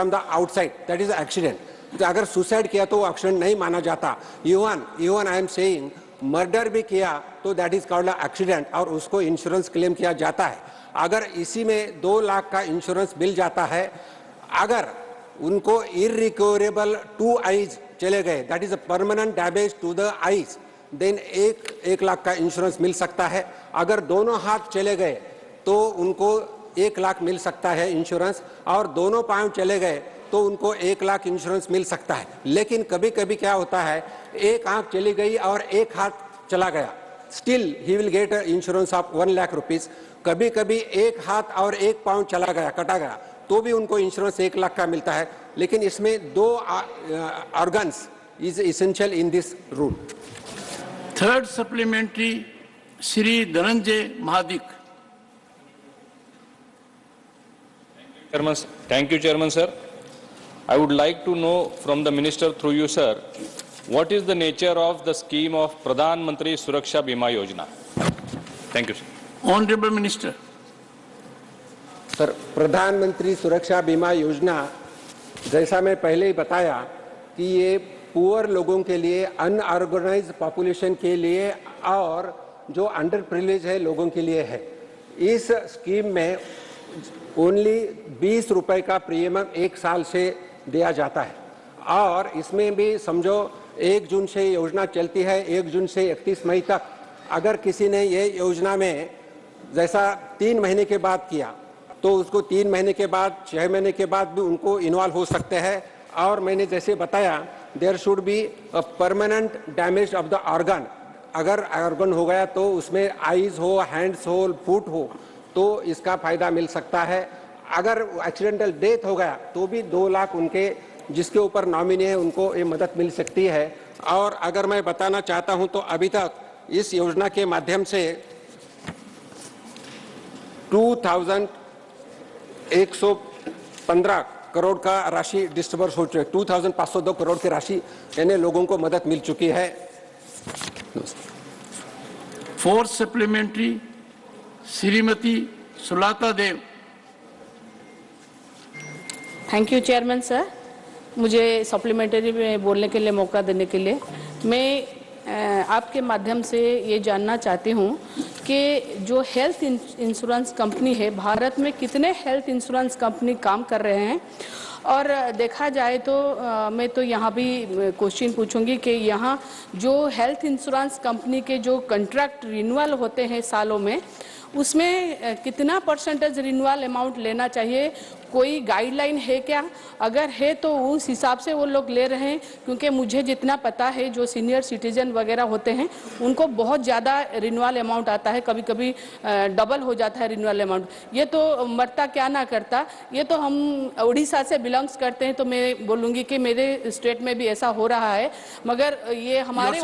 the outside, that is accident. अगर सुसाइड किया तो वो एक्सीडेंट नहीं माना जाता। Even I am saying murder भी किया तो दैट इज कॉल्ड एक्सीडेंट और उसको इंश्योरेंस क्लेम किया जाता है। अगर इसी में 2 लाख का इंश्योरेंस मिल जाता है, अगर उनको इरिकवरेबल 2 आईज चले गए, that is a permanent damage to the eyes, then 1 lakh का इंश्योरेंस मिल सकता है। अगर दोनों हाथ चले गए तो उनको 1 लाख मिल सकता है इंश्योरेंस, और दोनों पाँव चले गए तो उनको 1 लाख इंश्योरेंस मिल सकता है। लेकिन कभी कभी क्या होता है, एक आंख चली गई और एक हाथ चला गया, still he will get insurance of 1 lakh rupees. कभी कभी एक हाथ और एक पाँव चला गया, कटा गया, तो भी उनको इंश्योरेंस 1 लाख का मिलता है। लेकिन इसमें 2 organs is essential in this rule. Third supplementary Shri Dhananjay Mahadik. Thank you, Chairman, sir. I would like to know from the Minister through you, sir, what is the nature of the scheme of Pradhan Mantri Suraksha Bima Yojana? Thank you, sir. Honorable Minister. Sir, प्रधानमंत्री सुरक्षा बीमा योजना, जैसा मैं पहले ही बताया कि ये पुअर लोगों के लिए, अनऑर्गेनाइज्ड पॉपुलेशन के लिए और जो अंडर प्रिविलेज है लोगों के लिए है। इस स्कीम में ओनली 20 रुपए का प्रीमियम 1 साल से दिया जाता है, और इसमें भी समझो 1 जून से योजना चलती है, 1 जून से 31 मई तक। अगर किसी ने ये योजना में जैसा 3 महीने के बाद किया तो उसको 3 महीने के बाद, 6 महीने के बाद भी उनको इन्वॉल्व हो सकते हैं। और मैंने जैसे बताया, there should be a permanent damage of the organ. अगर ऑर्गन हो गया तो उसमें आईज हो, हैंड्स हो, फुट हो, तो इसका फायदा मिल सकता है। अगर एक्सीडेंटल डेथ हो गया तो भी 2 लाख उनके जिसके ऊपर नॉमिनी है उनको ये मदद मिल सकती है। और अगर मैं बताना चाहता हूं तो अभी तक इस योजना के माध्यम से 2115 करोड़ का राशि डिस्ट्रीब्यूट हो चुकी है। 2502 करोड़ की राशि यानी लोगों को मदद मिल चुकी है। Fourth supplementary Shrimati Sulata Dev. Thank you chairman sir, मुझे सप्लीमेंट्री में बोलने के लिए मौका देने के लिए। मैं आपके माध्यम से ये जानना चाहती हूँ कि जो हेल्थ इंश्योरेंस कंपनी है, भारत में कितने हेल्थ इंश्योरेंस कंपनी काम कर रहे हैं, और देखा जाए तो मैं तो यहाँ भी क्वेश्चन पूछूंगी कि यहाँ जो हेल्थ इंश्योरेंस कंपनी के जो कॉन्ट्रैक्ट रिन्यूअल होते हैं सालों में, उसमें कितना परसेंटेज रिन्यूअल अमाउंट लेना चाहिए, कोई गाइडलाइन है क्या? अगर है तो उस हिसाब से वो लोग ले रहे हैं, क्योंकि मुझे जितना पता है जो सीनियर सिटीजन वगैरह होते हैं उनको बहुत ज़्यादा रिन्यूअल अमाउंट आता है, कभी कभी डबल हो जाता है रिन्यूअल अमाउंट। ये तो मरता क्या ना करता। ये तो हम उड़ीसा से बिलोंग्स करते हैं, तो मैं बोलूँगी कि मेरे स्टेट में भी ऐसा हो रहा है, मगर ये हमारे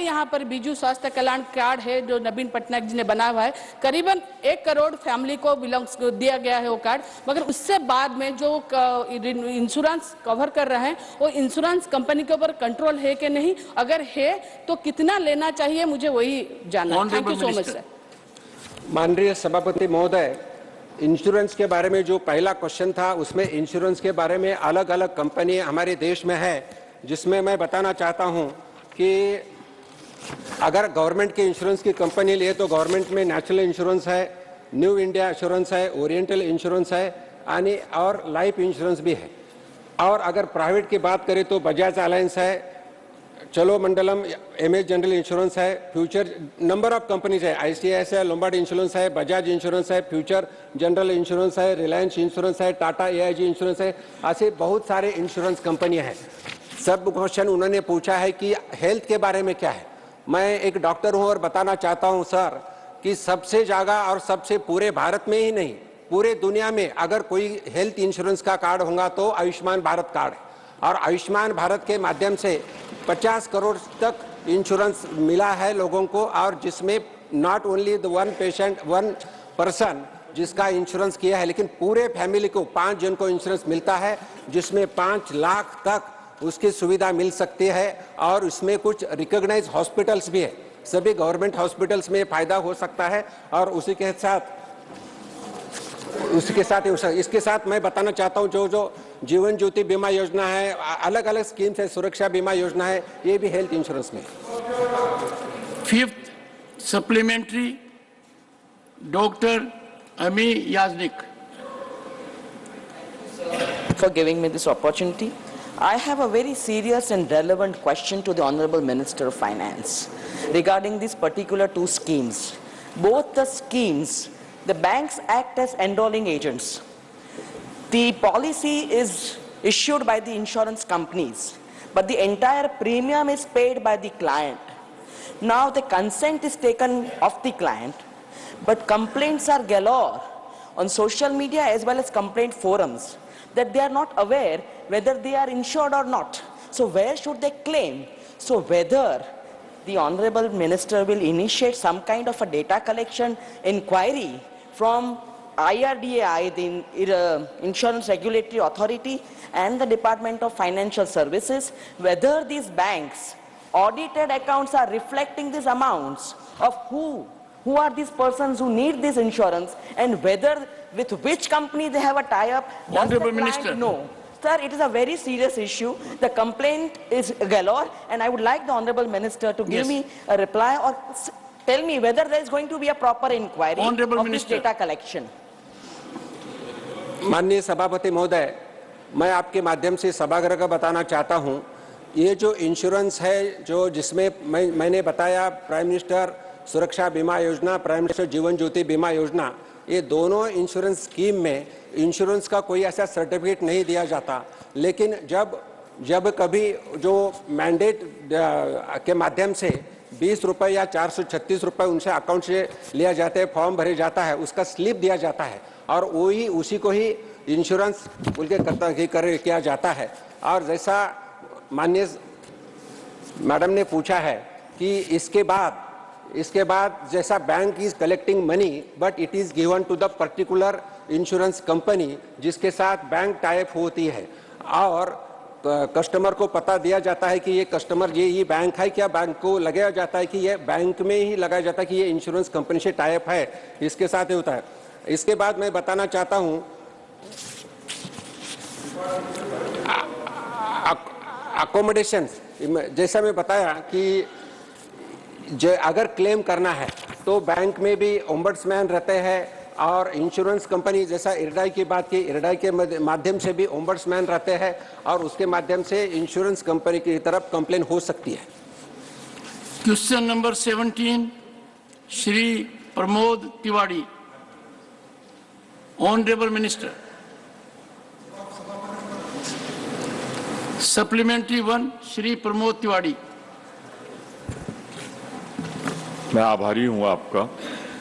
यहाँ पर बीजू स्वास्थ्य कल्याण कार्ड है जो नवीन पटनायक जी ने बनाया हुआ है, करीबन 1 करोड़ फैमिली को बिलोंग्स दिया गया है वो कार्ड, मगर उससे बाद में जो इंश्योरेंस कवर कर रहे हैं वो इंश्योरेंस कंपनी के ऊपर कंट्रोल है कि नहीं, अगर है तो कितना लेना चाहिए, मुझे वही जानना है। Thank you so much sir. माननीय सभापति महोदय, इंश्योरेंस के बारे में जो पहला क्वेश्चन था उसमें इंश्योरेंस के बारे में अलग अलग कंपनी हमारे देश में है, जिसमें मैं बताना चाहता हूं कि अगर गवर्नमेंट के इंश्योरेंस की कंपनी लिए तो गवर्नमेंट में नेशनल इंश्योरेंस है, न्यू इंडिया इंश्योरेंस है, ओरिएंटल इंश्योरेंस है और लाइफ इंश्योरेंस भी है। और अगर प्राइवेट की बात करें तो बजाज अलायंस है, चलो मंडलम, एमएच जनरल इंश्योरेंस है, फ्यूचर नंबर ऑफ कंपनीज है, आईसीआईसीआई है, लोम्बार्ड इंश्योरेंस है, बजाज इंश्योरेंस है, फ्यूचर जनरल इंश्योरेंस है, रिलायंस इंश्योरेंस है, टाटा एआईजी इंश्योरेंस है, ऐसे बहुत सारे इंश्योरेंस कंपनियां हैं। सब क्वेश्चन उन्होंने पूछा है कि हेल्थ के बारे में क्या है। मैं एक डॉक्टर हूं और बताना चाहता हूं सर कि सबसे ज्यादा और सबसे पूरे भारत में ही नहीं पूरे दुनिया में अगर कोई हेल्थ इंश्योरेंस का कार्ड होगा तो आयुष्मान भारत कार्ड है, और आयुष्मान भारत के माध्यम से 50 करोड़ तक इंश्योरेंस मिला है लोगों को, और जिसमें not only the one patient, one person जिसका इंश्योरेंस किया है, लेकिन पूरे फैमिली को 5 जन को इंश्योरेंस मिलता है, जिसमें 5 लाख तक उसकी सुविधा मिल सकती है। और उसमें कुछ रिकॉग्नाइज हॉस्पिटल्स भी है, सभी गवर्नमेंट हॉस्पिटल्स में फायदा हो सकता है। और उसी के साथ उसके साथ इसके साथ मैं बताना चाहता हूं जो जीवन ज्योति बीमा योजना है, अलग अलग स्कीम्स है, सुरक्षा बीमा योजना है, ये भी हेल्थ इंश्योरेंस में। फिफ्थ सप्लीमेंट्री, डॉक्टर अमी याजनिक। For giving me this opportunity. I have a very serious and relevant question to the Honorable Minister of Finance regarding these particular two schemes. Both the schemes, the banks act as enrolling agents. The policy is issued by the insurance companies, but the entire premium is paid by the client. Now the consent is taken of the client, but complaints are galore on social media as well as complaint forums that they are not aware whether they are insured or not. So where should they claim? So whether the Honorable Minister will initiate some kind of a data collection inquiry from IRDAI, the Insurance Regulatory Authority, and the Department of Financial Services, whether these banks' audited accounts are reflecting these amounts of who are these persons who need this insurance, and whether with which company they have a tie-up. Honorable Minister. No. Sir, it is a very serious issue. The complaint is galore, and I would like the Honorable Minister to give me a reply or tell me whether there is going to be a proper inquiry of this data collection. माननीय सभापति महोदय, मैं आपके माध्यम से सभागृह का बताना चाहता हूं, ये जो इंश्योरेंस है जो जिसमें मैंने बताया प्राइम मिनिस्टर सुरक्षा बीमा योजना, प्राइम मिनिस्टर जीवन ज्योति बीमा योजना, ये दोनों इंश्योरेंस स्कीम में इंश्योरेंस का कोई ऐसा सर्टिफिकेट नहीं दिया जाता, लेकिन जब कभी जो मैंडेट के माध्यम से 20 रुपये या 436 रुपये उनसे अकाउंट से लिया जाता है, फॉर्म भरे जाता है, उसका स्लिप दिया जाता है और वही उसी को ही इंश्योरेंस बोल के किया जाता है। और जैसा माननीय मैडम ने पूछा है कि इसके बाद जैसा bank is collecting money but it is given to the particular insurance company जिसके साथ बैंक टाइप होती है और कस्टमर को पता दिया जाता है कि ये कस्टमर ये बैंक है क्या, बैंक को लगाया जाता है कि ये बैंक में ही लगाया जाता है कि ये इंश्योरेंस कंपनी से टाइप है, इसके साथ ही होता है। इसके बाद मैं बताना चाहता हूं अकोमोडेशन, जैसा मैं बताया कि अगर क्लेम करना है तो बैंक में भी ओम्बड्समैन रहते हैं और इंश्योरेंस कंपनी जैसा इरडाई की बात की, इरडाई के माध्यम से भी ओम्बड्समैन रहते हैं और उसके माध्यम से इंश्योरेंस कंपनी की तरफ कंप्लेन हो सकती है। Question number 17, Shri Pramod Tiwari. Honourable minister. Supplementary 1, Shri Pramod Tiwari. मैं आभारी हूं आपका,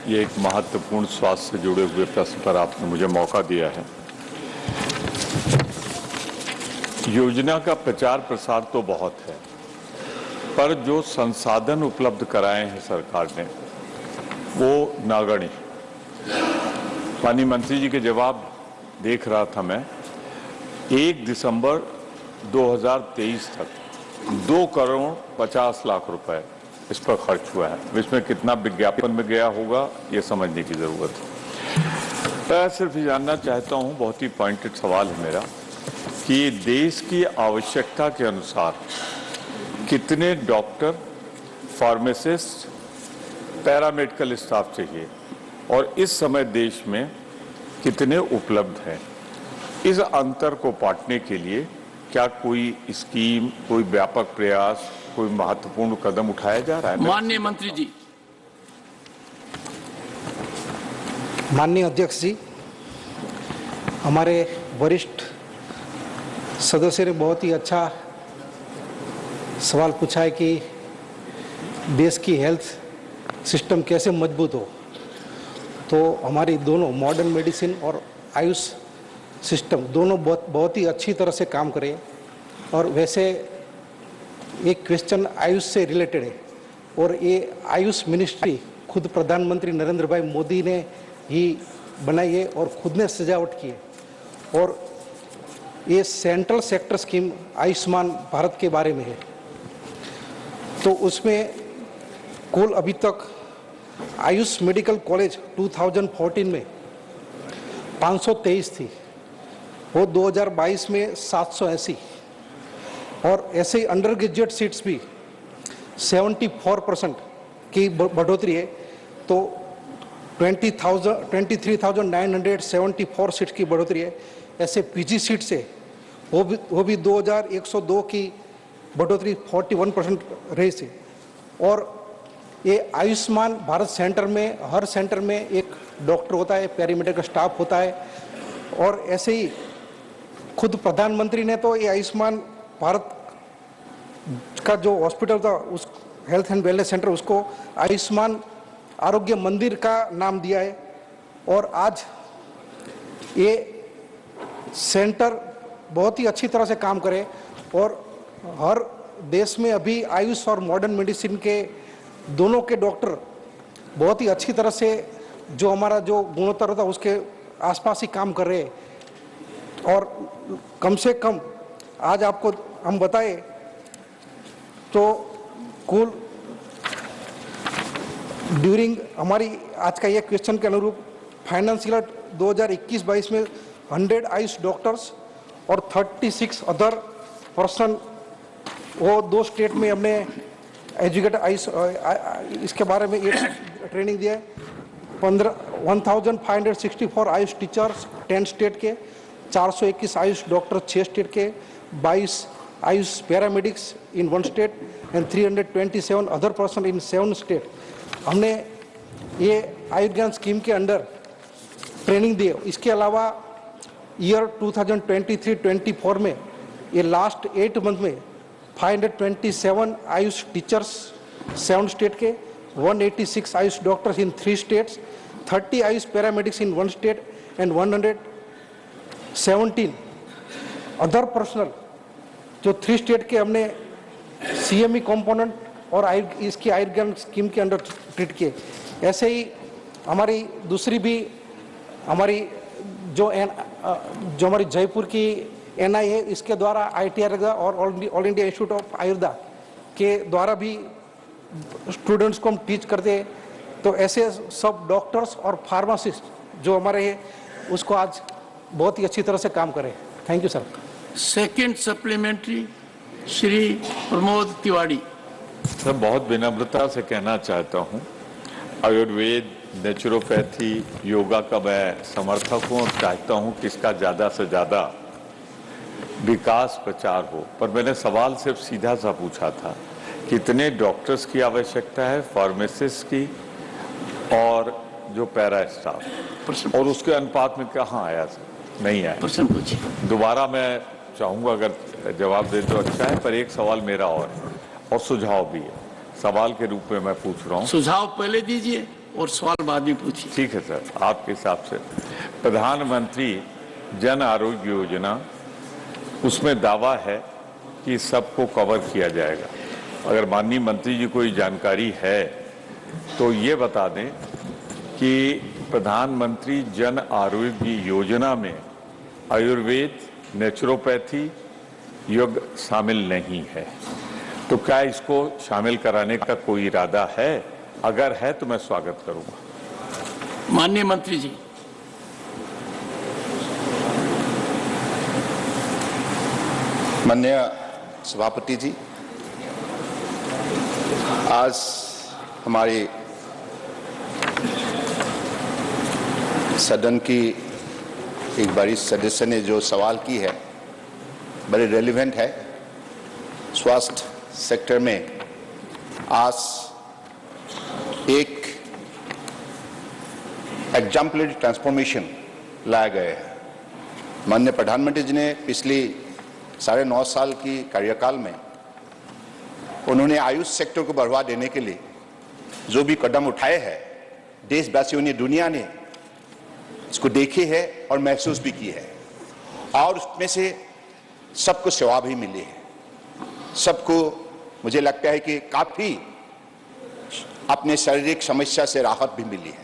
ये एक महत्वपूर्ण स्वास्थ्य से जुड़े हुए प्रश्न पर आपने मुझे मौका दिया है। योजना का प्रचार प्रसार तो बहुत है, पर जो संसाधन उपलब्ध कराए हैं सरकार ने वो नगण्य। माननीय मंत्री जी के जवाब देख रहा था मैं, 1 दिसंबर 2023 तक 2 करोड़ 50 लाख रुपए इस पर खर्च हुआ है। इसमें कितना विज्ञापन में गया होगा ये समझने की जरूरत है। मैं सिर्फ जानना चाहता हूं, बहुत ही पॉइंटेड सवाल है मेरा, कि देश की आवश्यकता के अनुसार कितने डॉक्टर, फार्मासिस्ट, पैरामेडिकल स्टाफ चाहिए और इस समय देश में कितने उपलब्ध हैं। इस अंतर को पाटने के लिए क्या कोई स्कीम, कोई व्यापक प्रयास, कोई महत्वपूर्ण कदम उठाया जा रहा है? माननीय मंत्री जी। माननीय अध्यक्ष जी, हमारे वरिष्ठ सदस्य ने बहुत ही अच्छा सवाल पूछा है कि देश की हेल्थ सिस्टम कैसे मजबूत हो। तो हमारी दोनों मॉडर्न मेडिसिन और आयुष सिस्टम दोनों बहुत ही अच्छी तरह से काम करें। और वैसे एक क्वेश्चन आयुष से रिलेटेड है और ये आयुष मिनिस्ट्री खुद प्रधानमंत्री नरेंद्र भाई मोदी ने ही बनाई है और खुद ने सजावट की है। और ये central sector scheme Ayushman Bharat के बारे में है। तो उसमें कुल अभी तक आयुष मेडिकल कॉलेज 2014 में 523 थी, वो 2022 में 780, और ऐसे ही अंडर ग्रेजुएट सीट्स भी 74% की बढ़ोतरी है, तो 23,974 सीट्स की बढ़ोतरी है। ऐसे पीजी सीट से वो भी 2102 की बढ़ोतरी 41% रही थी। और ये आयुष्मान भारत सेंटर में, हर सेंटर में एक डॉक्टर होता है, पैरामेडिकल स्टाफ होता है, और ऐसे ही खुद प्रधानमंत्री ने तो ये आयुष्मान भारत का जो हॉस्पिटल था, उस हेल्थ एंड वेलनेस सेंटर, उसको आयुष्मान आरोग्य मंदिर का नाम दिया है। और आज ये सेंटर बहुत ही अच्छी तरह से काम करे, और हर देश में अभी आयुष और मॉडर्न मेडिसिन के दोनों के डॉक्टर बहुत ही अच्छी तरह से जो हमारा जो गुणोत्तर था उसके आसपास ही काम कर रहे हैं। और कम से कम आज आपको हम बताएं तो कुल ड्यूरिंग हमारी आज का ये क्वेश्चन के अनुरूप फाइनेंशियल 2021-22 में 100 आयुष डॉक्टर्स और 36 अदर पर्सन, वो 2 स्टेट में हमने एजुकेट आयुष इसके बारे में ये ट्रेनिंग दिया है। 1564 आयुष टीचर्स 10 स्टेट के, 421 आयुष डॉक्टर 6 स्टेट के, 22 Ayush paramedics in 1 state and 327 other person in 7 state. हमने ये आयुर्ज्ञान स्कीम के अंडर ट्रेनिंग दी। इसके अलावा ईयर 2023-24 में ये लास्ट 8 मंथ में 527 आयुष टीचर्स 7 स्टेट के, 186 Ayush doctors in 3 states, 30 Ayush paramedics in 1 state and 117 other personal जो 3 स्टेट के हमने CME कंपोनेंट और इसकी आयुर्ज्ञान स्कीम के अंडर ट्रीट किए। ऐसे ही हमारी दूसरी भी हमारी जो हमारी जयपुर की NI है, इसके द्वारा ITREGA और all India institute of Ayurveda के द्वारा भी स्टूडेंट्स को हम टीच करते हैं। तो ऐसे सब डॉक्टर्स और फार्मासिस्ट जो हमारे हैं उसको आज बहुत ही अच्छी तरह से काम करें। Thank you sir. Second supplementary Shri Pramod Tiwari. मैं बहुत विनम्रता से कहना चाहता हूँ, आयुर्वेद, नेचुरोपैथी, योगा का मैं समर्थक हूँ और चाहता हूँ कि इसका ज़्यादा से ज़्यादा विकास प्रचार हो। पर मैंने सवाल सिर्फ सीधा सा पूछा था, कितने डॉक्टर्स की आवश्यकता है, फार्मासिस्ट की और जो पैरा स्टाफ, और उसके अनुपात में कहाँ आया सर? नहीं आया। दोबारा मैं चाहूँगा अगर जवाब दे तो अच्छा है, पर एक सवाल मेरा और सुझाव भी है। सवाल के रूप में मैं पूछ रहा हूँ। सुझाव पहले दीजिए और सवाल बाद में पूछिए। ठीक है सर, आपके हिसाब से प्रधानमंत्री जन आरोग्य योजना, उसमें दावा है कि सबको कवर किया जाएगा। अगर माननीय मंत्री जी को जानकारी है तो ये बता दें कि प्रधानमंत्री जन आरोग्य योजना में आयुर्वेद, नेचुरोपैथी, योग शामिल नहीं है, तो क्या इसको शामिल कराने का कोई इरादा है? अगर है तो मैं स्वागत करूंगा। माननीय मंत्री जी। माननीय सभापति जी, आज हमारी सदन की एक बड़ी सदस्य ने जो सवाल की है बड़े रेलिवेंट है। स्वास्थ्य सेक्टर में आज एक एग्जाम्पलरी ट्रांसफॉर्मेशन लाया गया है। माननीय प्रधानमंत्री जी ने पिछली 9.5 साल की कार्यकाल में उन्होंने आयुष सेक्टर को बढ़ावा देने के लिए जो भी कदम उठाए हैं, देशवासियों ने, दुनिया ने इसको देखे है और महसूस भी की है, और उसमें से सबको सेवा भी मिली है। सबको मुझे लगता है कि काफी अपने शारीरिक समस्या से राहत भी मिली है।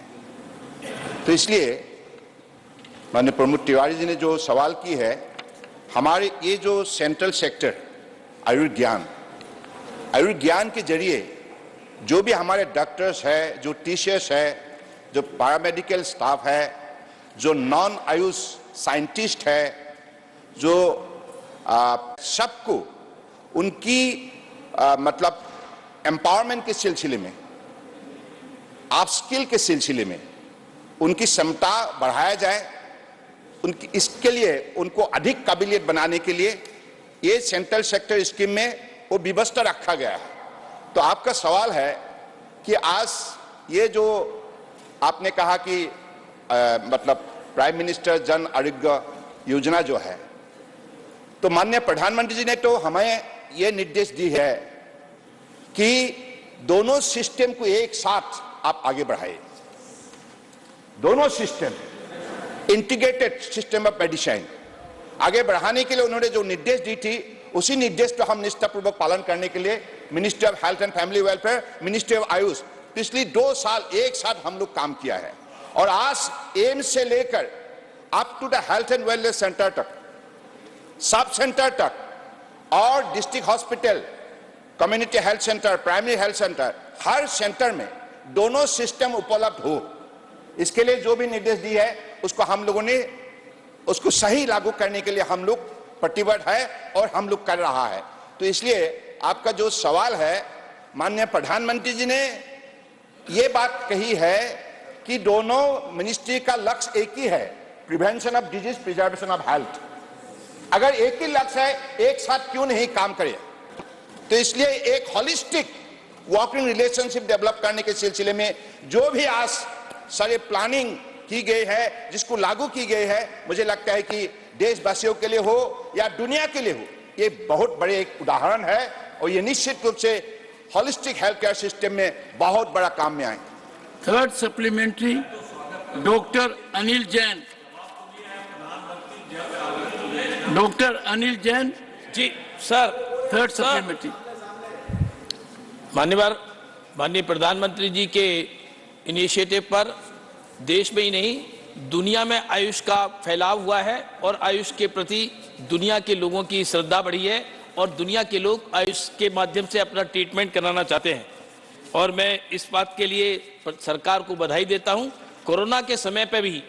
तो इसलिए माननीय प्रमोद तिवारी जी ने जो सवाल की है, हमारे ये जो सेंट्रल सेक्टर आयुर्ज्ञान के जरिए जो भी हमारे डॉक्टर्स है, जो टीचर्स है, जो पैरामेडिकल स्टाफ है, जो नॉन आयुष साइंटिस्ट है, जो सबको उनकी मतलब एम्पावरमेंट के सिलसिले में, अपस्किल के सिलसिले में उनकी क्षमता बढ़ाया जाए, उनकी इसके लिए उनको अधिक काबिलियत बनाने के लिए ये सेंट्रल सेक्टर स्कीम में वो व्यवस्था रखा गया है। तो आपका सवाल है कि आज ये जो आपने कहा कि मतलब प्राइम मिनिस्टर जन आरोग्य योजना जो है, तो माननीय प्रधानमंत्री जी ने तो हमें ये निर्देश दी है कि दोनों सिस्टम को एक साथ आप आगे बढ़ाइए। दोनों system, integrated system of medicine आगे बढ़ाने के लिए उन्होंने जो निर्देश दी थी, उसी निर्देश को हम निष्ठापूर्वक पालन करने के लिए ministry of health and family welfare, ministry of Ayush पिछली 2 साल एक साथ हम लोग काम किया है। और आज एम्स से लेकर up to the health and wellness centre तक, सब सेंटर तक और district hospital, community health centre, primary health centre, हर सेंटर में दोनों सिस्टम उपलब्ध हो, इसके लिए जो भी निर्देश दी है उसको हम लोगों ने उसको सही लागू करने के लिए हम लोग प्रतिबद्ध है और हम लोग कर रहा है। तो इसलिए आपका जो सवाल है, माननीय प्रधानमंत्री जी ने ये बात कही है कि दोनों मिनिस्ट्री का लक्ष्य एक ही है, prevention of disease, preservation of health. अगर एक ही लक्ष्य है, एक साथ क्यों नहीं काम करे? तो इसलिए एक होलिस्टिक वर्किंग रिलेशनशिप डेवलप करने के सिलसिले में जो भी आज सारे प्लानिंग की गई है, जिसको लागू की गई है, मुझे लगता है कि देशवासियों के लिए हो या दुनिया के लिए हो, ये बहुत बड़े एक उदाहरण है और ये निश्चित रूप से होलिस्टिक हेल्थ केयर सिस्टम में बहुत बड़ा काम में आए। Third supplementary, doctor Anil Jain. Doctor Anil Jain ji sir, third supplementary. माननीय प्रधानमंत्री जी के इनिशिएटिव पर देश में ही नहीं दुनिया में आयुष का फैलाव हुआ है और आयुष के प्रति दुनिया के लोगों की श्रद्धा बढ़ी है और दुनिया के लोग आयुष के माध्यम से अपना ट्रीटमेंट कराना चाहते हैं। और मैं इस बात के लिए सरकार को बधाई देता हूं। कोरोना के समय पे भी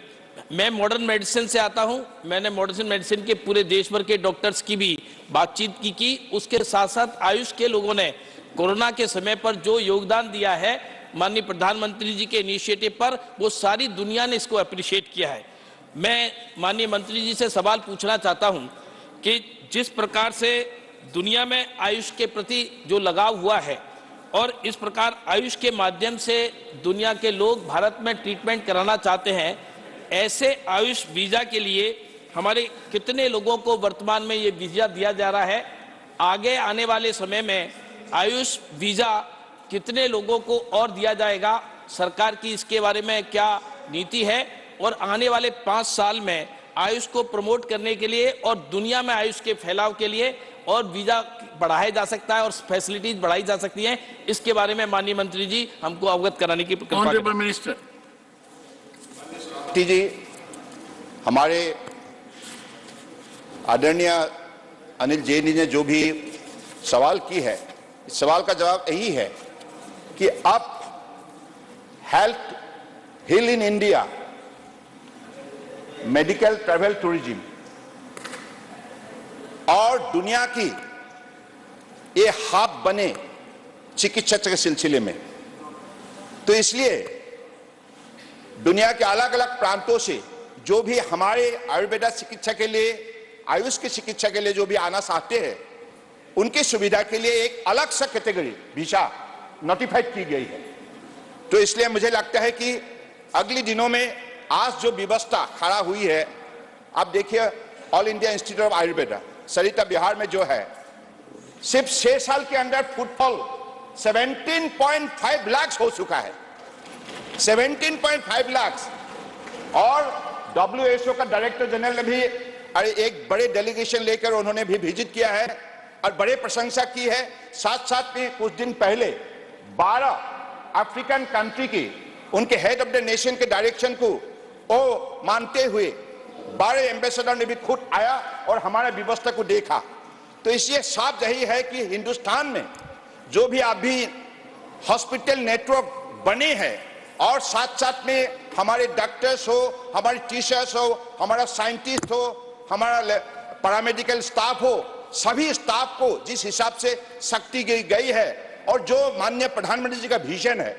मैं मॉडर्न मेडिसिन से आता हूं, मैंने मॉडर्न मेडिसिन के पूरे देश भर के डॉक्टर्स की भी बातचीत की। उसके साथ साथ आयुष के लोगों ने कोरोना के समय पर जो योगदान दिया है माननीय प्रधानमंत्री जी के इनिशिएटिव पर, वो सारी दुनिया ने इसको अप्रिशिएट किया है। मैं माननीय मंत्री जी से सवाल पूछना चाहता हूं कि जिस प्रकार से दुनिया में आयुष के प्रति जो लगाव हुआ है और इस प्रकार आयुष के माध्यम से दुनिया के लोग भारत में ट्रीटमेंट कराना चाहते हैं, ऐसे आयुष वीजा के लिए हमारे कितने लोगों को वर्तमान में ये वीजा दिया जा रहा है? आगे आने वाले समय में आयुष वीजा कितने लोगों को और दिया जाएगा? सरकार की इसके बारे में क्या नीति है? और आने वाले 5 साल में आयुष को प्रमोट करने के लिए और दुनिया में आयुष के फैलाव के लिए और वीजा बढ़ाया जा सकता है और फैसिलिटीज बढ़ाई जा सकती हैं, इसके बारे में माननीय मंत्री जी हमको अवगत कराने की कृपा करें। ऑनरेबल मिनिस्टर जी, हमारे आदरणीय अनिल जैन जी ने जो भी सवाल की है, इस सवाल का जवाब यही है कि अब health hill in India, medical travel tourism और दुनिया की ये हब बने चिकित्सा के सिलसिले में। तो इसलिए दुनिया के अलग अलग प्रांतों से जो भी हमारे आयुर्वेदा चिकित्सा के लिए, आयुष की चिकित्सा के लिए जो भी आना चाहते हैं, उनकी सुविधा के लिए एक अलग सा कैटेगरी वीजा नोटिफाइड की गई है। तो इसलिए मुझे लगता है कि अगले दिनों में आज जो व्यवस्था खड़ा हुई है, आप देखिए all India institute of Ayurveda Sarita Bihar में जो है, सिर्फ 6 साल के अंदर फुटफॉल 17.5 लाख हो चुका है, 17.5 लाख। और WHO का डायरेक्टर जनरल ने भी एक बड़े डेलीगेशन लेकर उन्होंने भी विजिट किया है और बड़े प्रशंसा की है। साथ साथ में कुछ दिन पहले 12 अफ्रीकन कंट्री की उनके हेड ऑफ द नेशन के डायरेक्शन को वो मानते हुए 12 एम्बेसडर ने भी खुद आया और हमारे व्यवस्था को देखा। तो इसलिए साफ यही है कि हिंदुस्तान में जो भी अभी हॉस्पिटल नेटवर्क बने हैं, और साथ साथ में हमारे डॉक्टर्स हो, हमारे टीचर्स हो, हमारा साइंटिस्ट हो, हमारा पैरामेडिकल स्टाफ हो, सभी स्टाफ को जिस हिसाब से शक्ति दी गई है और जो माननीय प्रधानमंत्री जी का विजन है,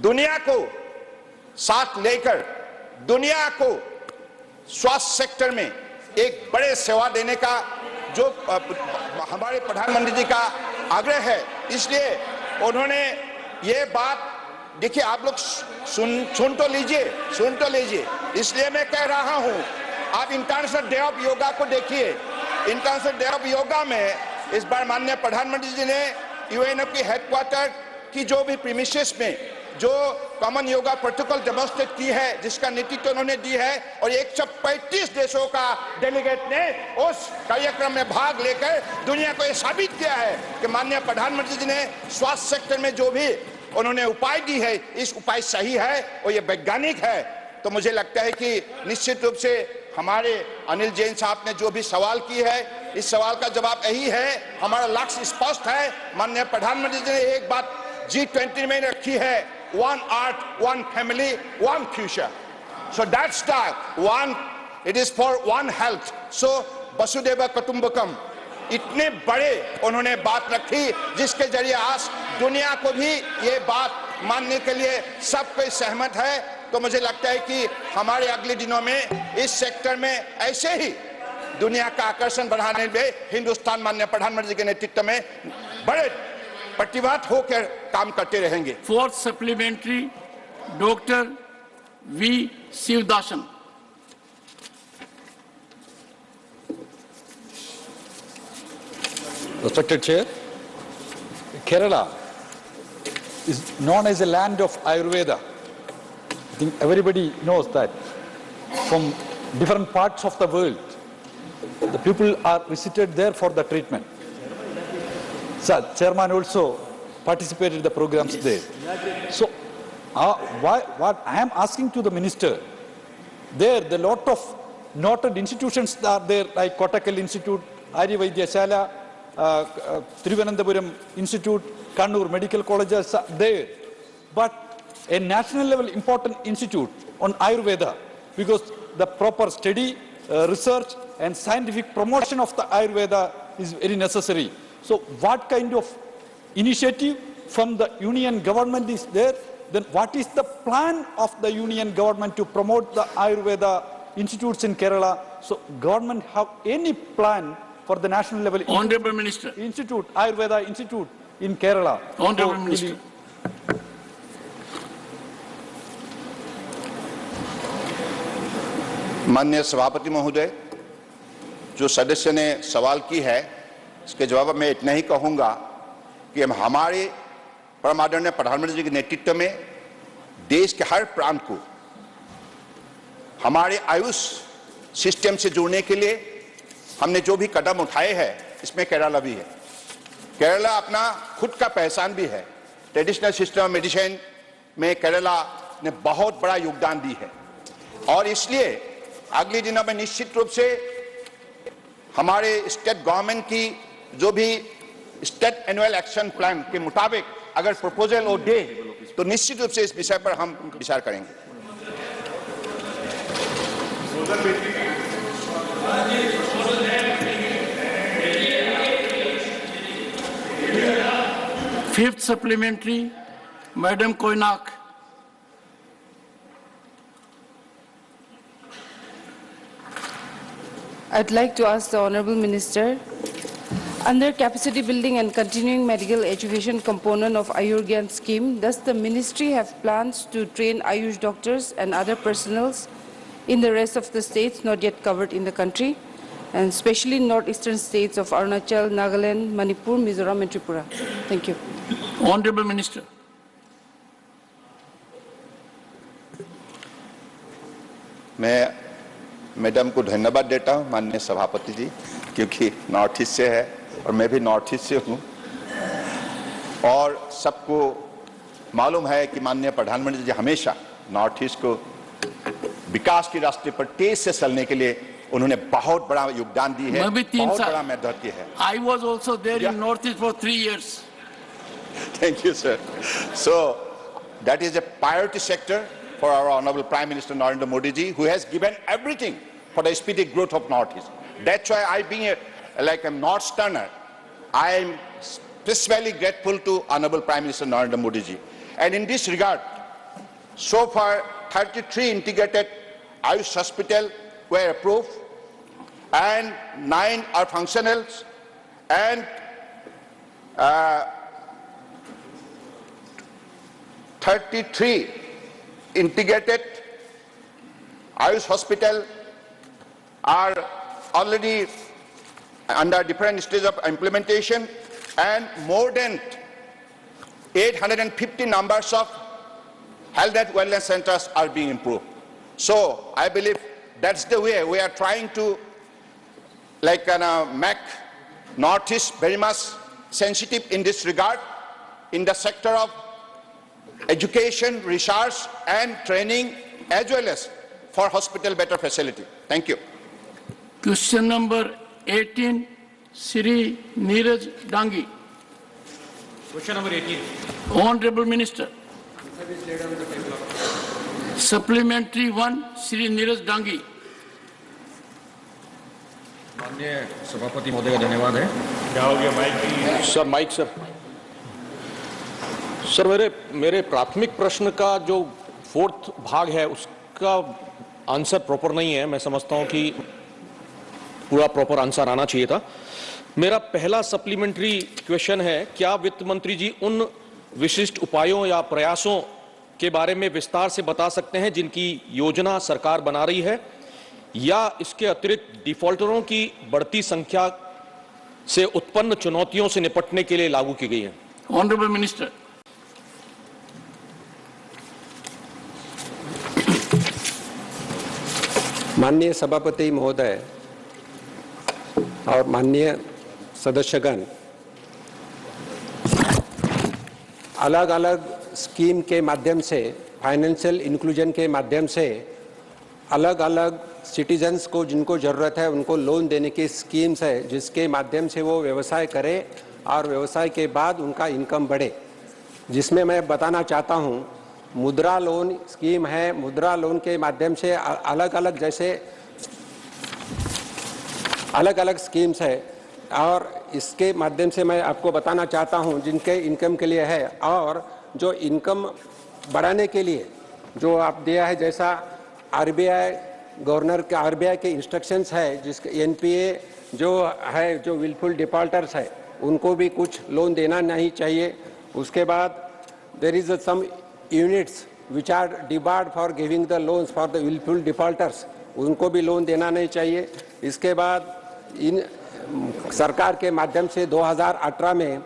दुनिया को साथ लेकर दुनिया को स्वास्थ्य सेक्टर में एक बड़े सेवा देने का जो हमारे प्रधानमंत्री जी का आग्रह है, इसलिए उन्होंने ये बात, देखिए आप लोग सुन तो लीजिए, इसलिए मैं कह रहा हूं, आप इंटरनेशनल डे ऑफ योगा को देखिए। इंटरनेशनल डे ऑफ योगा में इस बार माननीय प्रधानमंत्री जी ने यूएनओ की हेडक्वार्टर की जो भी प्रीमिसेस में जो कॉमन योगा प्रोटोकॉल डेमोन्स्ट्रेट की है, जिसका नेतृत्व उन्होंने दी है, और 135 देशों का डेलीगेट ने उस कार्यक्रम में भाग लेकर दुनिया को यह साबित किया है कि माननीय प्रधानमंत्री जी ने स्वास्थ्य सेक्टर में जो भी उन्होंने उपाय दी है, इस उपाय सही है और ये वैज्ञानिक है। तो मुझे लगता है कि निश्चित रूप से हमारे अनिल जैन साहब ने जो भी सवाल की है, इस सवाल का जवाब यही है, हमारा लक्ष्य स्पष्ट है। माननीय प्रधानमंत्री जी ने एक बात G20 में रखी है, one earth, one family, one future. So that's the one, it is for one health. So Vasudhaiva Kutumbakam, इतने बड़े उन्होंने बात रखी जिसके जरिए आज दुनिया को भी ये बात मानने के लिए सब कोई सहमत है। तो मुझे लगता है कि हमारे अगले दिनों में इस सेक्टर में ऐसे ही दुनिया का आकर्षण बढ़ाने में हिंदुस्तान माननीय प्रधानमंत्री के नेतृत्व में बड़े प्रतिबद्ध होकर काम करते रहेंगे। Fourth supplementary doctor V Sivadasan. Respected Chair, Kerala is known as a land of Ayurveda. I think everybody knows that. From different parts of the world, the people are visited there for the treatment. So, Chairman also participated in the programs there. So, what I am asking to the Minister, there the lot of noted institutions are there, like Kottakkal Institute, Arya Vaidyashala, Thiruvananthapuram Institute, Kannur Medical Colleges are there. But a national level important institute on Ayurveda, because the proper study, research and scientific promotion of the Ayurveda is very necessary. So what kind of initiative from the union government is there? Then what is the plan of the union government to promote the Ayurveda institutes in Kerala? So government have any plan for the national level Honorable Minister. Institute, Ayurveda Institute in Kerala? Honorable Minister. माननीय सभापति महोदय, जो सदस्य ने सवाल की है, इसके जवाब में इतना ही कहूंगा कि हम हमारे परम आदरणीय प्रधानमंत्री जी के नेतृत्व में देश के हर प्रांत को हमारे आयुष सिस्टम से जोड़ने के लिए हमने जो भी कदम उठाए हैं, इसमें केरला भी है। केरला अपना खुद का पहचान भी है। ट्रेडिशनल सिस्टम ऑफ मेडिसिन में केरला ने बहुत बड़ा योगदान दी है और इसलिए अगले दिनों में निश्चित रूप से हमारे स्टेट गवर्नमेंट की जो भी स्टेट एनुअल एक्शन प्लान के मुताबिक अगर प्रपोजल वो दे तो निश्चित रूप से इस विषय पर हम विचार करेंगे। Fifth supplementary madam Konyak. I'd like to ask the Honorable Minister, under capacity building and continuing medical education component of Ayurgyan scheme, does the ministry have plans to train Ayush doctors and other personnels in the rest of the states not yet covered in the country, and especially northeastern states of Arunachal, Nagaland, Manipur, Mizoram and Tripura? Thank you. Honorable Minister. मैं madam को धन्यवाद देता हूं माननीय सभापति जी, क्योंकि north east से है और मैं भी नॉर्थ ईस्ट से हूं और सबको मालूम है कि माननीय प्रधानमंत्री जी हमेशा नॉर्थ ईस्ट को विकास के रास्ते पर तेज से चलने के लिए उन्होंने बहुत बड़ा योगदान दी है, बहुत बड़ा मेहनत की है। I was also there in North East for 3 years. Thank you, sir. So That is a priority sector for our Honorable Prime Minister Narendra Modi ji, who has given everything for the speedy growth of Northeast. That's why I, being a North-sterner, I am especially grateful to Honorable Prime Minister Narendra Modi ji. And in this regard, so far 33 integrated Ayush hospitals were approved, and 9 are functional, and 33 integrated Ayush hospitals are already under different stages of implementation, and more than 850 numbers of health and wellness centers are being improved. So I believe that's the way we are trying to make Northeast very much sensitive in this regard, in the sector of education, research and training, as well as for hospital better facility. Thank you. Question number 18, Sri Neeraj Dangi. Question number 18. Honorable Minister. Supplementary 1, Sri Neeraj Dangi. माननीय सभापति महोदय का धन्यवाद है। क्या हो गया mic? Sir mic sir. Sir मेरे प्राथमिक प्रश्न का जो 4th भाग है उसका आंसर प्रॉपर नहीं है। मैं समझता हूं कि पूरा प्रॉपर आंसर आना चाहिए था। मेरा पहला सप्लीमेंट्री क्वेश्चन है, क्या वित्त मंत्री जी उन विशिष्ट उपायों या प्रयासों के बारे में विस्तार से बता सकते हैं जिनकी योजना सरकार बना रही है, या इसके अतिरिक्त डिफॉल्टरों की बढ़ती संख्या से उत्पन्न चुनौतियों से निपटने के लिए लागू की गई है? Honourable minister. माननीय सभापति महोदय और माननीय सदस्यगण, अलग अलग स्कीम के माध्यम से, फाइनेंशियल इंक्लूजन के माध्यम से अलग अलग सिटीजन्स को जिनको ज़रूरत है उनको लोन देने की स्कीम्स है, जिसके माध्यम से वो व्यवसाय करें और व्यवसाय के बाद उनका इनकम बढ़े। जिसमें मैं बताना चाहता हूँ, मुद्रा लोन स्कीम है। मुद्रा लोन के माध्यम से अलग अलग स्कीम्स है, और इसके माध्यम से मैं आपको बताना चाहता हूँ जिनके इनकम के लिए है, और जो इनकम बढ़ाने के लिए जो आप दिया है, जैसा आरबीआई गवर्नर के आरबीआई के इंस्ट्रक्शंस है, जिसके एनपीए जो है, जो विलफुल डिफॉल्टर्स है, उनको भी कुछ लोन देना नहीं चाहिए। उसके बाद there is some units which are debarred for giving the loans for the wilful defaulters, उनको भी लोन देना नहीं चाहिए। इसके बाद इन सरकार के माध्यम से 2018 में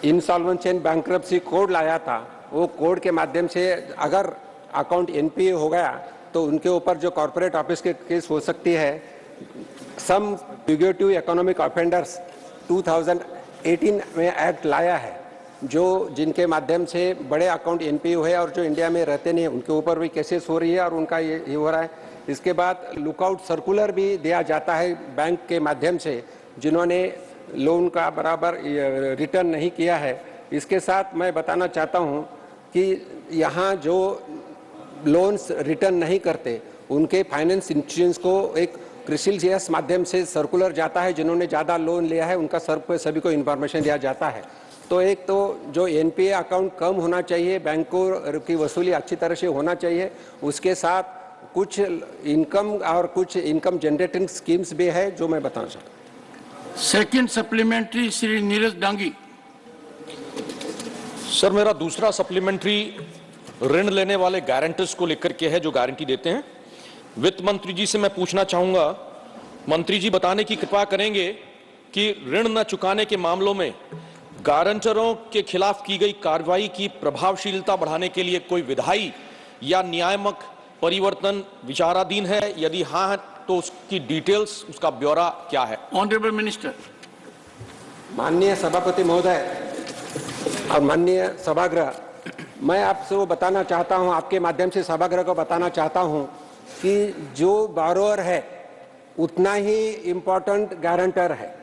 इंसॉल्वेंसी एंड बैंक्रप्सी कोड लाया था। वो कोड के माध्यम से अगर अकाउंट एनपीए हो गया तो उनके ऊपर जो कॉर्पोरेट ऑफिस के केस हो सकती है। सम फ्यूगिटिव इकोनॉमिक ऑफेंडर्स 2018 में एक्ट लाया है, जो जिनके माध्यम से बड़े अकाउंट एनपीए हुए और जो इंडिया में रहते नहीं, उनके ऊपर भी केसेस हो रही है और उनका ये हो रहा है। इसके बाद लुकआउट सर्कुलर भी दिया जाता है बैंक के माध्यम से, जिन्होंने लोन का बराबर रिटर्न नहीं किया है। इसके साथ मैं बताना चाहता हूं कि यहाँ जो लोन्स रिटर्न नहीं करते उनके फाइनेंस इंस्टीट्यूशंस को एक क्रिसिलियस माध्यम से सर्कुलर जाता है, जिन्होंने ज़्यादा लोन लिया है उनका सभी को इन्फॉर्मेशन दिया जाता है। तो एक तो जो एनपीए अकाउंट कम होना चाहिए, बैंकों की वसूली अच्छी तरह से होना चाहिए, उसके साथ कुछ इनकम और कुछ इनकम जनरेटिंग स्कीम्स भी है जो मैं बताना चाहता हूँ। Second supplementary Shri Neeraj Dangi. Sir मेरा दूसरा सप्लीमेंट्री ऋण लेने वाले गारंटर्स को लेकर के है, जो गारंटी देते हैं। वित्त मंत्री जी से मैं पूछना चाहूंगा, मंत्री जी बताने की कृपा करेंगे कि ऋण न चुकाने के मामलों में गारंटरों के खिलाफ की गई कार्रवाई की प्रभावशीलता बढ़ाने के लिए कोई विधायी या नियामक परिवर्तन विचाराधीन है? यदि हाँ तो उसकी डिटेल्स, उसका ब्यौरा क्या है? Honourable minister. माननीय सभापति महोदय और माननीय सभागृह, मैं आपसे वो बताना चाहता हूं, आपके माध्यम से सभागृह को बताना चाहता हूं कि जो बारोअर है उतना ही इम्पोर्टेंट गारंटर है।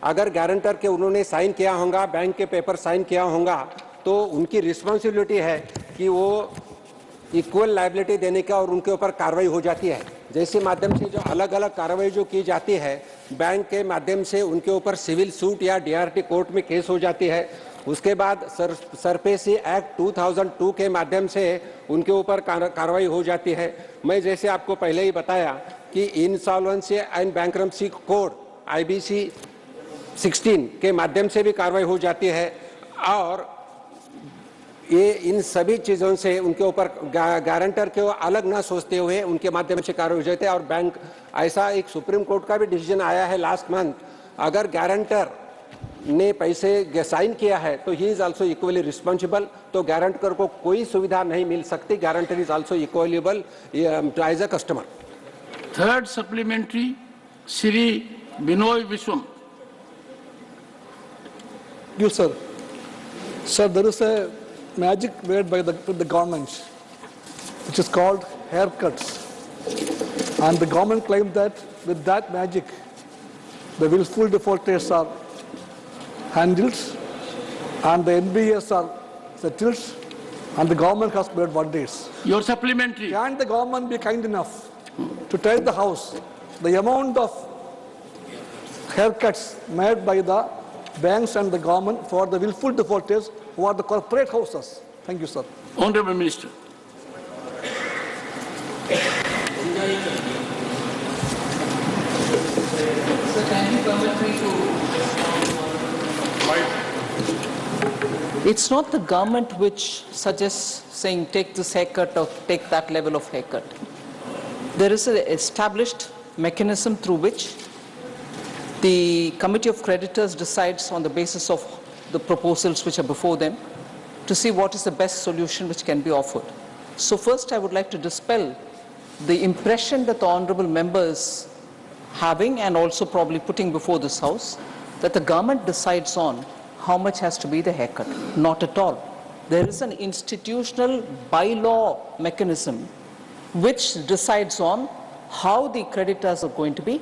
अगर गारंटर के उन्होंने साइन किया होगा, बैंक के पेपर साइन किया होगा, तो उनकी रिस्पॉन्सिबिलिटी है कि वो इक्वल लायबिलिटी देने का और उनके ऊपर कार्रवाई हो जाती है। जैसे माध्यम से जो अलग अलग कार्रवाई जो की जाती है, बैंक के माध्यम से उनके ऊपर सिविल सूट या डीआरटी कोर्ट में केस हो जाती है। उसके बाद सरफेसी एक्ट 2002 के माध्यम से उनके ऊपर कार्रवाई हो जाती है। मैं जैसे आपको पहले ही बताया कि insolvency and bankruptcy code IBC 16 के माध्यम से भी कार्रवाई हो जाती है और ये इन सभी चीज़ों से उनके ऊपर गारंटर के अलग ना सोचते हुए उनके माध्यम से कार्रवाई हो जाती है। और बैंक ऐसा एक सुप्रीम कोर्ट का भी डिसीजन आया है लास्ट मंथ, अगर गारंटर ने पैसे साइन किया है तो he is also equally responsible, तो गारंटर को कोई सुविधा नहीं मिल सकती। Guarantor is also equally liable as a customer. Third supplementary Shri Binoy Viswam. You, sir. Sir, there is a magic word by the government, which is called haircuts. And the government claimed that with that magic, the willful defaulters are handled, and the NBS are settled, and the government has paid wonders. Your supplementary. Can the government be kind enough to tell the House the amount of haircuts made by the banks and the government for the willful defaulters who are the corporate houses? Thank you, sir. Honorable Minister. It's not the government which suggests saying take this haircut or take that level of haircut. There is an established mechanism through which the Committee of Creditors decides on the basis of the proposals which are before them to see what is the best solution which can be offered. So first I would like to dispel the impression that the honorable members having and also probably putting before this House that the government decides on how much has to be the haircut. Not at all. There is an institutional bylaw mechanism which decides on how the creditors are going to be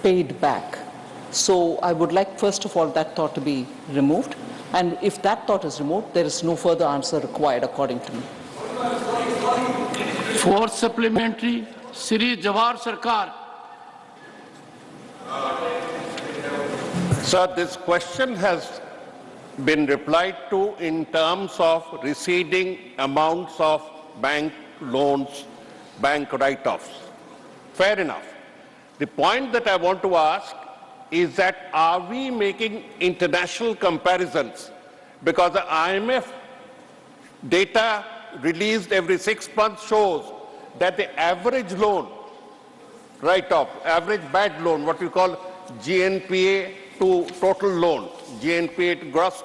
paid back. So I would like first of all that thought to be removed, and if that thought is removed, there is no further answer required according to me. Fourth supplementary, Shri Jawahar Sarkar. Sir, this question has been replied to in terms of receding amounts of bank loans, bank write-offs. Fair enough. The point that I want to ask is that are we making international comparisons? Because the IMF data released every 6 months shows that the average loan write-off, average bad loan, what we call GNPA to total loan, GNPA to gross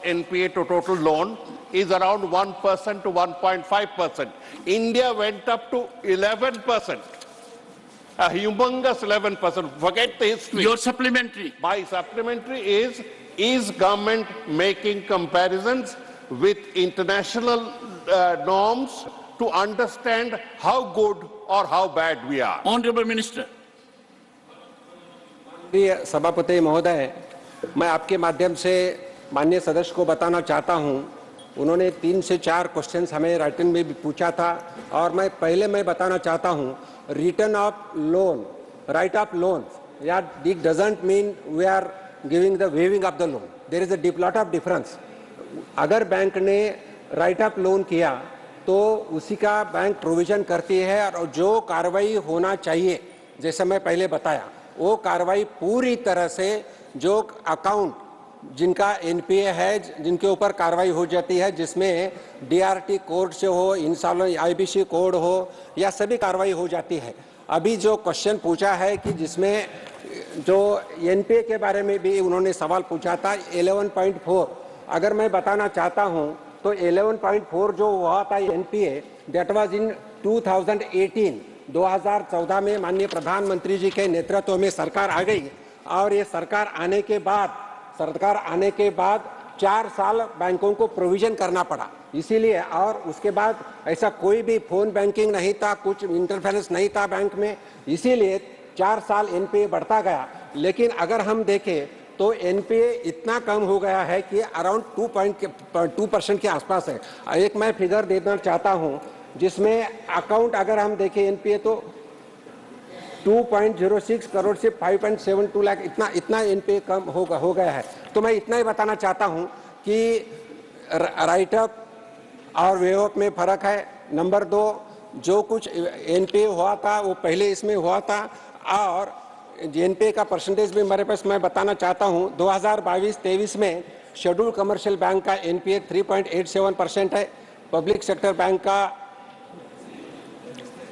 NPA to total loan is around 1% to 1.5%. India went up to 11%. A humongous 11%. Forget the history. Your supplementary. My supplementary is government making comparisons with international norms to understand how good or how bad we are? Honorable Minister. सभापति महोदय, मैं आपके माध्यम से माननीय सदस्य को बताना चाहता हूं, उन्होंने 3 से 4 क्वेश्चंस हमें राइटिंग में भी पूछा था और मैं बताना चाहता हूं, return of loan, write off loan, या it doesn't mean we are giving the waiving of the loan. There is a lot of difference. अगर बैंक ने राइट ऑफ लोन किया तो उसी का बैंक प्रोविजन करती है और जो कार्रवाई होना चाहिए, जैसे मैं पहले बताया, वो कार्रवाई पूरी तरह से जो अकाउंट जिनका एनपीए है, जिनके ऊपर कार्रवाई हो जाती है, जिसमें डीआरटी कोड से हो, इंसॉल्वेंसी आईबीसी कोड हो, या सभी कार्रवाई हो जाती है. अभी जो क्वेश्चन पूछा है कि जिसमें जो एनपीए के बारे में भी उन्होंने सवाल पूछा था 11.4, अगर मैं बताना चाहता हूं तो 11.4 जो हुआ था एनपीए, दैट वाज इन 2018. 2014 में माननीय प्रधानमंत्री जी के नेतृत्व में सरकार आ गई और ये सरकार आने के बाद 4 साल बैंकों को प्रोविजन करना पड़ा. इसीलिए, और उसके बाद ऐसा कोई भी फोन बैंकिंग नहीं था, कुछ इंटरफेरेंस नहीं था बैंक में, इसीलिए 4 साल एनपीए बढ़ता गया. लेकिन अगर हम देखें तो एनपीए इतना कम हो गया है कि अराउंड 2% के आसपास है। एक मैं फिगर देना चाहता हूं जिसमें अकाउंट अगर हम देखें एनपीए तो 2.06 करोड़ से 5.72 लाख इतना एनपीए कम हो गया है। तो मैं इतना ही बताना चाहता हूं कि राइट अप और वे ऑफ में फर्क है। नंबर 2, जो कुछ एनपीए हुआ था वो पहले इसमें हुआ था, और एनपीए का परसेंटेज भी मेरे पास मैं बताना चाहता हूं। 2022-23 में शेड्यूल कमर्शियल बैंक का एनपीए 3.87% है, पब्लिक सेक्टर बैंक का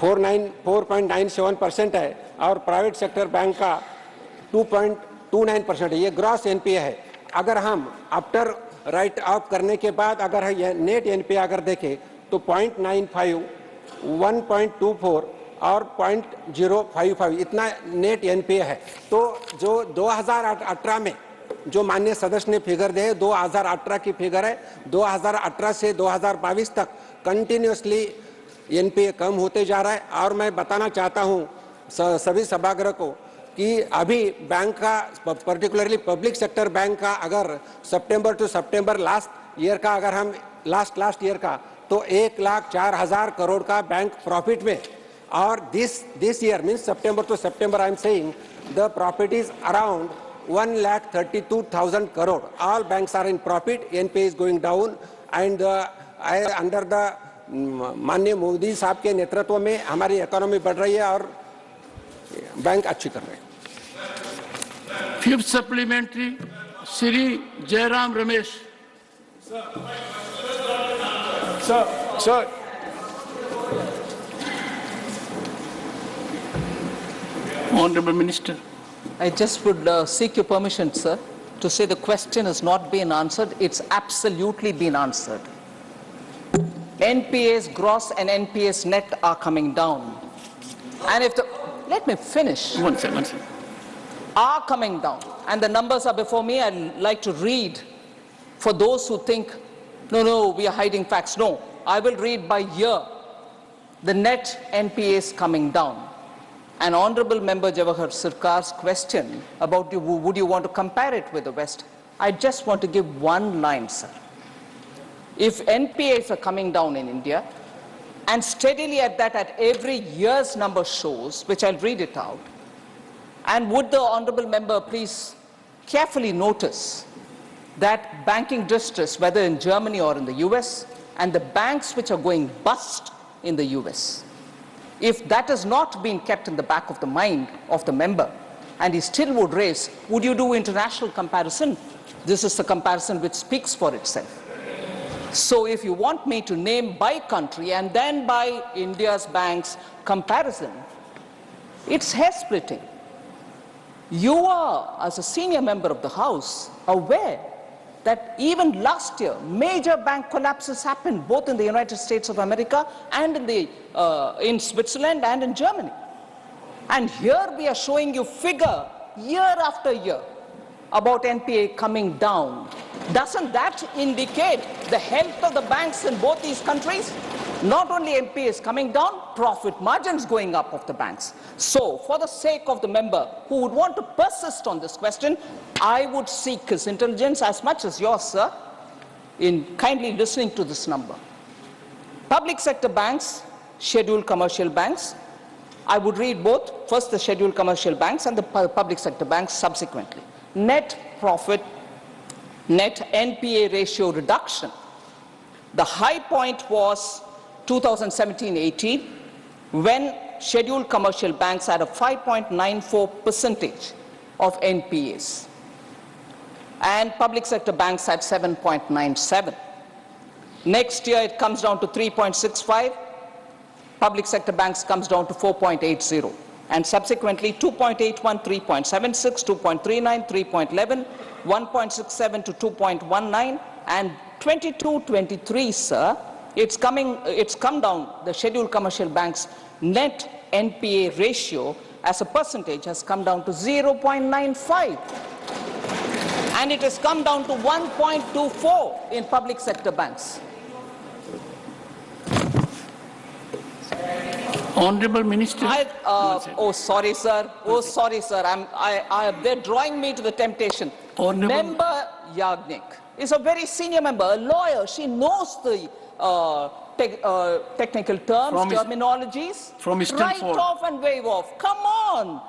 4.97% है और प्राइवेट सेक्टर बैंक का 2.29% है। ये ग्रॉस एनपीए है। अगर हम आफ्टर राइट ऑफ करने के बाद अगर यह नेट एनपीए अगर देखें तो 0.95, 1.24 और 0.055 इतना नेट एनपीए है। तो जो 2018 में जो माननीय सदस्य ने फिगर दिए 2018 की फिगर है, 2018 से 2022 तक कंटिन्यूसली एनपीए कम होते जा रहा है। और मैं बताना चाहता हूं सभी सभागृह को कि अभी बैंक का पर्टिकुलरली पब्लिक सेक्टर बैंक का अगर सितंबर टू सितंबर लास्ट ईयर का अगर हम लास्ट ईयर का तो 1,04,000 करोड़ का बैंक प्रॉफिट में, और this year means September to September I am saying the profit is around 1,32,000 crore. All banks are in profit. NPA is going down, and under the माननीय मोदी साहब के नेतृत्व में हमारी इकोनॉमी बढ़ रही है और बैंक अच्छी कर रहे हैं। Fifth supplementary Shri Jairam Ramesh. Sir Honorable Minister. I just would seek your permission, sir, to say the question has not been answered. It's absolutely been answered. NPA's gross and NPA's net are coming down. And if the, let me finish. One second. Are coming down. And the numbers are before me. I'd like to read for those who think, no, we are hiding facts. No, I will read by year. The net NPA is coming down. And Honorable Member Jawahar Sirkar's question about would you want to compare it with the West? I just want to give one line, sir. If NPAs are coming down in India, and steadily at that, at every year's number shows, which I'll read it out, and would the Honorable Member please carefully notice that banking distress, whether in Germany or in the US, and the banks which are going bust in the US, if that has not been kept in the back of the mind of the member, and he still would raise, would you do international comparison? This is the comparison which speaks for itself. So if you want me to name by country and then by India's banks comparison, it's hair-splitting. You are, as a senior member of the House, aware that even last year, major bank collapses happened both in the United States of America and in Switzerland and in Germany. And here we are showing you figure year after year about NPA coming down. Doesn't that indicate the health of the banks in both these countries? Not only NPA is coming down, profit margins going up of the banks. So, for the sake of the member who would want to persist on this question, I would seek his intelligence as much as yours, sir, in kindly listening to this number. Public sector banks, scheduled commercial banks, I would read both, first the scheduled commercial banks and the public sector banks subsequently. Net profit, net NPA ratio reduction. The high point was 2017-18, when scheduled commercial banks had a 5.94% of NPAs, and public sector banks had 7.97. Next year it comes down to 3.65, public sector banks comes down to 4.80, and subsequently 2.81, 3.76, 2.39, 3.11, 1.67 to 2.19, and 22-23, sir, it's come down, the scheduled commercial banks' net NPA ratio as a percentage has come down to 0.95. And it has come down to 1.24 in public sector banks. Honorable Minister. Oh, sorry, sir. Oh, sorry, sir. They're drawing me to the temptation. Member Yagnik is a very senior member, a lawyer. She knows the technical terms, terminologies. From Write off and waive off. Come on.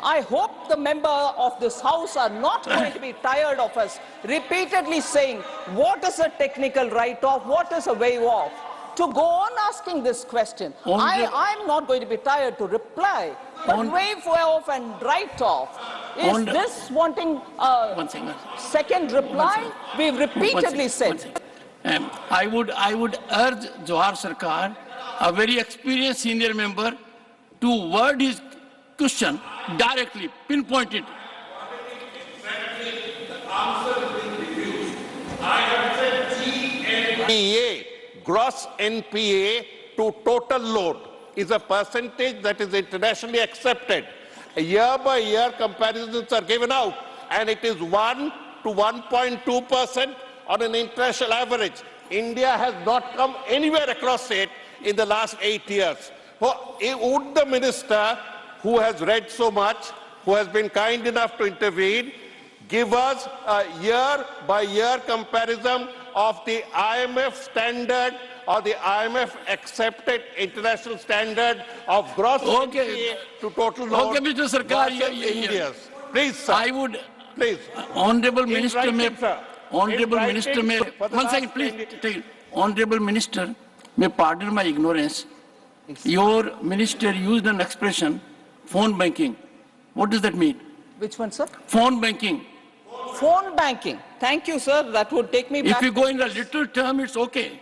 I hope the member of this house are not going to be tired of us repeatedly saying what is a technical write-off, what is a waive-off. To go on asking this question, I'm not going to be tired to reply. But waive-off and write-off, is this wanting a second reply? We've repeatedly said. I would urge Johar Sarkar, a very experienced senior member, to word his question directly, pinpoint it. I have said GNPA, gross NPA to total load, is a percentage that is internationally accepted. Year by year comparisons are given out, and it is 1 to 1.2% on an international average. India has not come anywhere across it in the last 8 years. Would the minister, who has read so much, who has been kind enough to intervene, give us a year-by-year comparison of the IMF standard or the IMF accepted international standard of gross NPA to total load? Okay, Mr. Sarkar, India's. Please, sir. I would, please. Honorable Minister, Honorable Minister, one second, please. Honorable Minister, may pardon my ignorance. Your minister used an expression, phone banking. What does that mean? Which one, sir? Phone banking. Phone banking. Thank you, sir. That would take me back. If you go in a little term, it's okay.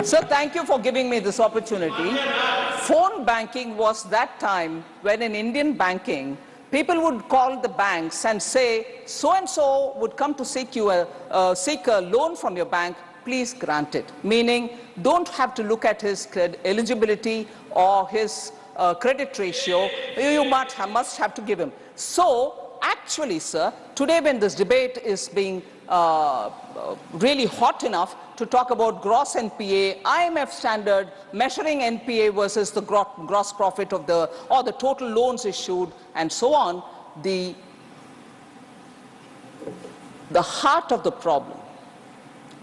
Sir, thank you for giving me this opportunity. Phone banking was that time when in Indian banking, people would call the banks and say, so-and-so would come to seek a loan from your bank, please grant it. Meaning, don't have to look at his eligibility or his credit ratio. You must have to give him. So, actually, sir, today when this debate is being really hot enough to talk about gross NPA, IMF standard, measuring NPA versus the gross profit of the total loans issued, and so on, the heart of the problem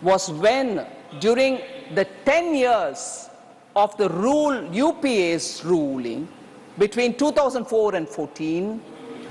was when, during the 10 years of the UPA's ruling, between 2004 and 14,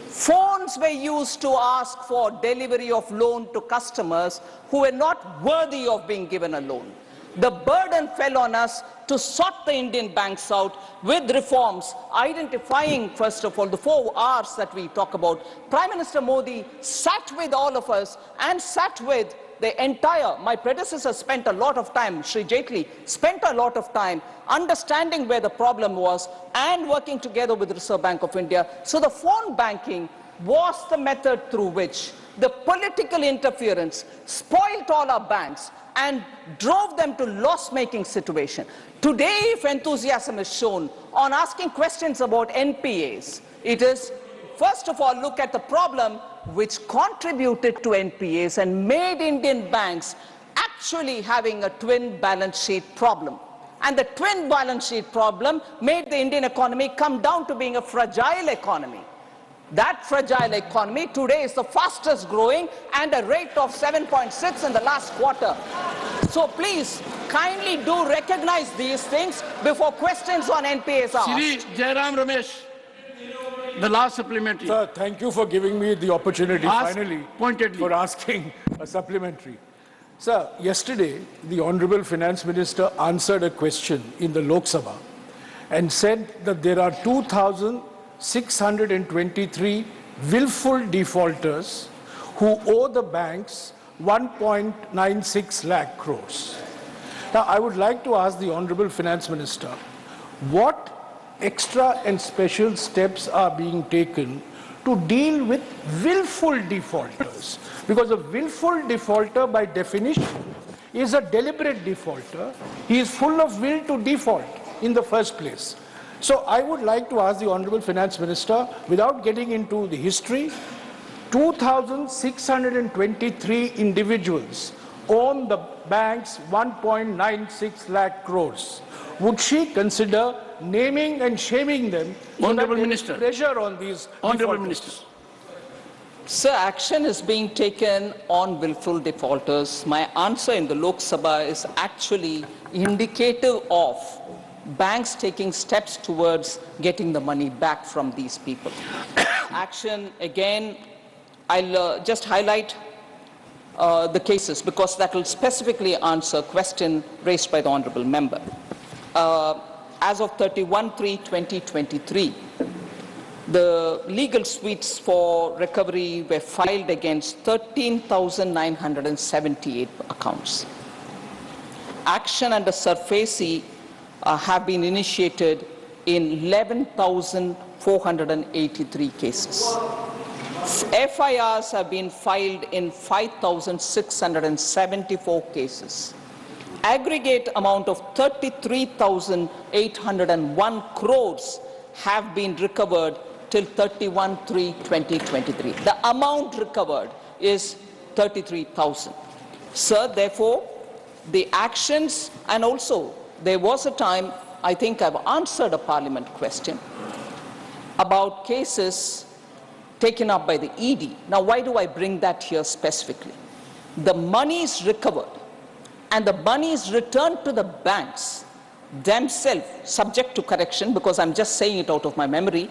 phones were used to ask for delivery of loan to customers who were not worthy of being given a loan. The burden fell on us to sort the Indian banks out with reforms, identifying, first of all, the 4 R's that we talk about. Prime Minister Modi sat with all of us and sat with the entire, my predecessor spent a lot of time, Sri Jaitley spent a lot of time understanding where the problem was and working together with the Reserve Bank of India. So the phone banking was the method through which the political interference spoiled all our banks and drove them to loss-making situation. Today, if enthusiasm is shown on asking questions about NPAs, it is, first of all, look at the problem which contributed to NPAs and made Indian banks actually having a twin balance sheet problem. And the twin balance sheet problem made the Indian economy come down to being a fragile economy. That fragile economy today is the fastest growing and a rate of 7.6 in the last quarter. So please, kindly do recognize these things before questions on NPAs are asked. Shri Jairam Ramesh, the last supplementary. Sir, thank you for giving me the opportunity finally pointedly for asking a supplementary. Sir, yesterday the Honorable Finance Minister answered a question in the Lok Sabha and said that there are 2,623 willful defaulters who owe the banks 1.96 lakh crores. Now, I would like to ask the Honorable Finance Minister, what extra and special steps are being taken to deal with willful defaulters? Because a willful defaulter, by definition, is a deliberate defaulter. He is full of will to default in the first place. So I would like to ask the Honorable Finance Minister, without getting into the history, 2,623 individuals own the bank's 1.96 lakh crores. Would she consider naming and shaming them? Honorable Minister. Pressure on these Honorable defaulters? Minister. Sir, action is being taken on willful defaulters. My answer in the Lok Sabha is actually indicative of banks taking steps towards getting the money back from these people. Action, again, I'll just highlight the cases because that will specifically answer a question raised by the Honourable Member. As of 31/3/2023, the legal suites for recovery were filed against 13,978 accounts. Action under SURFACE have been initiated in 11,483 cases. FIRs have been filed in 5,674 cases. Aggregate amount of 33,801 crores have been recovered till 31/3/2023. The amount recovered is 33,000. Sir, therefore, the actions, and also there was a time, I think I've answered a parliament question about cases taken up by the ED. Now, why do I bring that here specifically? The money is recovered and the money is returned to the banks themselves, subject to correction, because I'm just saying it out of my memory.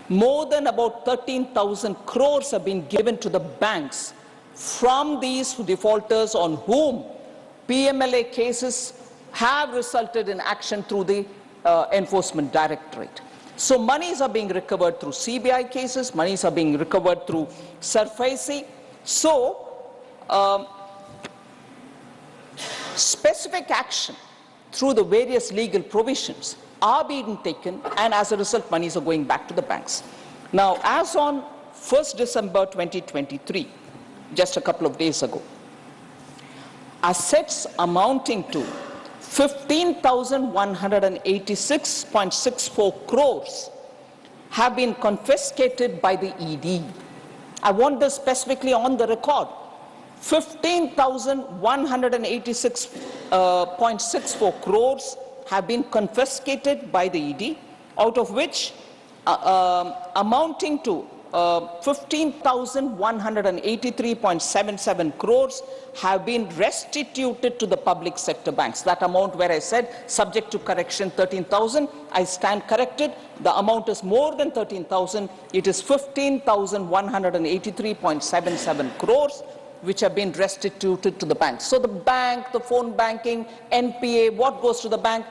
More than about 13,000 crores have been given to the banks from these defaulters on whom PMLA cases have resulted in action through the Enforcement Directorate. So monies are being recovered through CBI cases, monies are being recovered through SURFACE. So specific action through the various legal provisions are being taken, and as a result, monies are going back to the banks. Now, as on 1st December 2023, just a couple of days ago, assets amounting to 15,186.64 crores have been confiscated by the ED. I want this specifically on the record. 15,186.64 crores have been confiscated by the ED, out of which amounting to 15,183.77 crores have been restituted to the public sector banks. That amount where I said subject to correction 13,000, I stand corrected. The amount is more than 13,000. It is 15,183.77 crores which have been restituted to the banks. So the bank, the phone banking, NPA, what goes to the bank?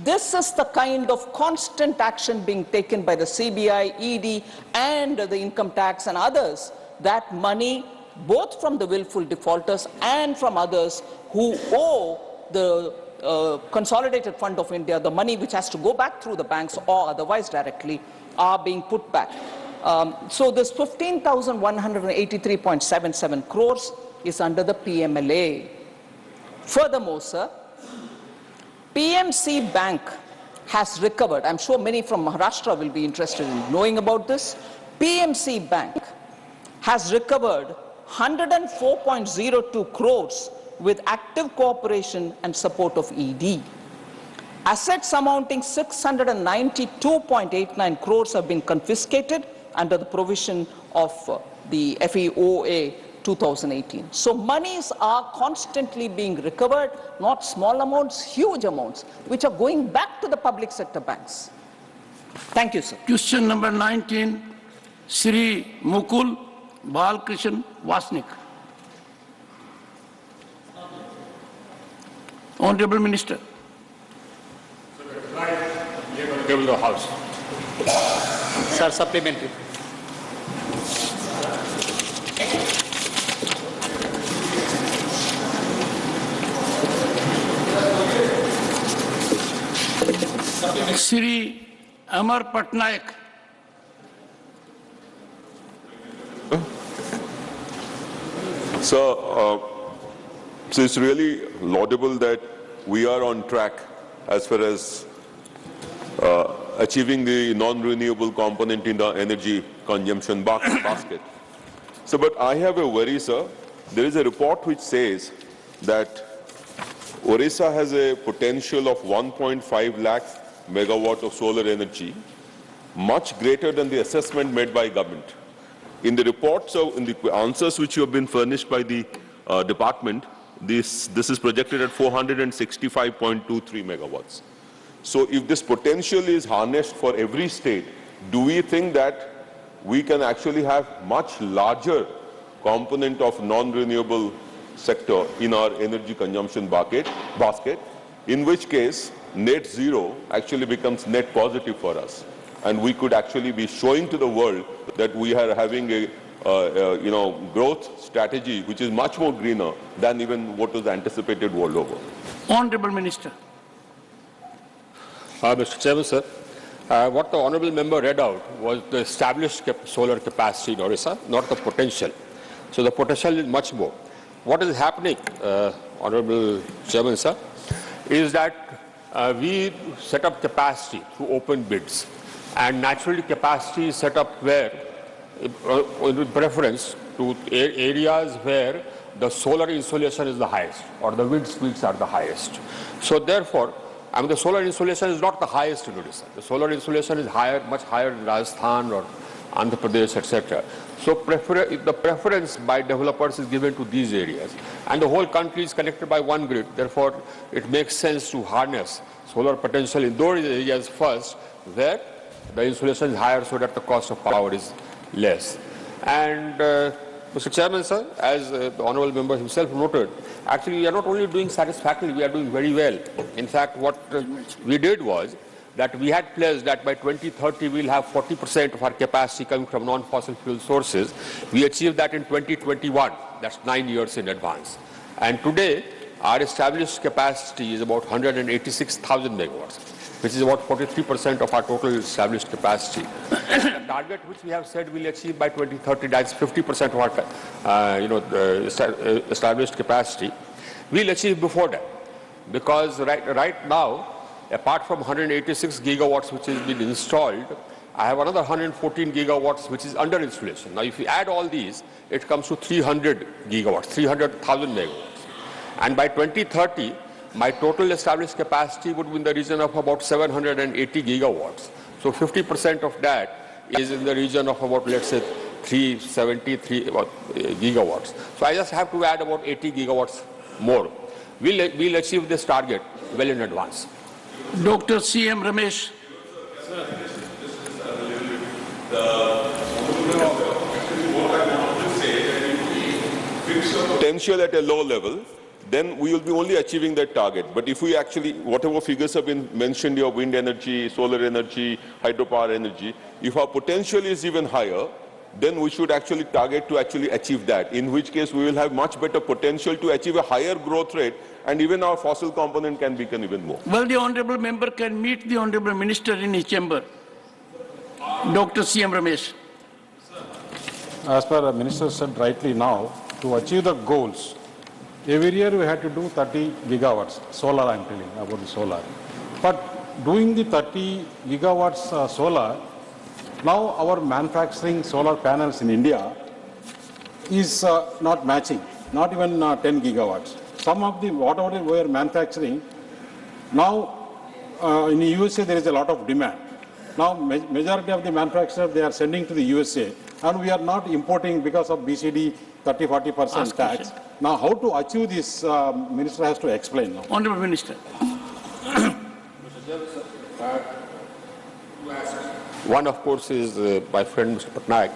This is the kind of constant action being taken by the CBI, ED, and the income tax and others, that money, both from the willful defaulters and from others who owe the Consolidated Fund of India, the money which has to go back through the banks or otherwise directly, are being put back. So this 15,183.77 crores is under the PMLA. Furthermore, sir, PMC Bank has recovered, I'm sure many from Maharashtra will be interested in knowing about this. PMC Bank has recovered 104.02 crores with active cooperation and support of ED. Assets amounting 692.89 crores have been confiscated under the provision of the FEOA 2018. So monies are constantly being recovered, not small amounts, huge amounts, which are going back to the public sector banks. Thank you, sir. Question number 19, Sri Mukul Balkrishan Vasnik. Honorable Minister. Table the House. Sir, supplementary. Sri Amar Patnaik. So it's really laudable that we are on track as far as achieving the non-renewable component in the energy consumption basket. So, but I have a worry, sir. There is a report which says that Orissa has a potential of 1.5 lakh megawatt of solar energy, much greater than the assessment made by government. In the reports, in the answers which you have been furnished by the department, this is projected at 465.23 megawatts. So if this potential is harnessed for every state, do we think that we can actually have much larger component of non-renewable sector in our energy consumption basket, in which case net zero actually becomes net positive for us, and we could actually be showing to the world that we are having a growth strategy which is much more greener than even what was anticipated world over. Honorable Minister. Mr. Chairman, sir, what the honourable member read out was the established solar capacity in Orissa, not the potential. So the potential is much more. What is happening, Honourable Chairman, sir, is that we set up capacity through open bids, and naturally capacity is set up where, with preference to areas where the solar insolation is the highest or the wind speeds are the highest. So therefore, the solar insolation is not the highest in Odisha. The solar insolation is higher, much higher in Rajasthan or Andhra Pradesh, etc. So the preference by developers is given to these areas, and the whole country is connected by one grid. Therefore, it makes sense to harness solar potential in those areas first, where the insolation is higher, so that the cost of power is less. And Mr. Chairman, sir, as the honourable member himself noted, actually we are not only doing satisfactorily, we are doing very well. In fact, what we did was that we had pledged that by 2030 we will have 40% of our capacity coming from non-fossil fuel sources. We achieved that in 2021, that's 9 years in advance. And today, our established capacity is about 186,000 megawatts, which is about 43% of our total established capacity. The target which we have said we'll achieve by 2030, that's 50% of our established capacity, we'll achieve before that. Because right now, apart from 186 gigawatts which has been installed, I have another 114 gigawatts which is under installation. Now if you add all these, it comes to 300 gigawatts, 300,000 megawatts. And by 2030, my total established capacity would be in the region of about 780 gigawatts. So 50% of that is in the region of about, let's say, 373 gigawatts. So I just have to add about 80 gigawatts more. We'll achieve this target well in advance. Dr. C.M. Ramesh. Potential at a low level, then we will be only achieving that target. But if we actually, whatever figures have been mentioned here, wind energy, solar energy, hydropower energy, if our potential is even higher, then we should actually target to actually achieve that, in which case we will have much better potential to achieve a higher growth rate, and even our fossil component can become even more. Well, the Honourable Member can meet the Honourable Minister in his chamber. Dr. C.M. Ramesh. As per the Minister said rightly now, to achieve the goals, every year we had to do 30 gigawatts, solar I'm telling about the solar. But doing the 30 gigawatts solar, now our manufacturing solar panels in India is not matching, not even 10 gigawatts. Some of the, whatever we are manufacturing, now in the USA there is a lot of demand. Now majority of the manufacturers, they are sending to the USA, and we are not importing because of BCD 30-40% tax. Now how to achieve this, Minister has to explain now. Honourable Minister. One, of course, is my friend Mr. Patnaik.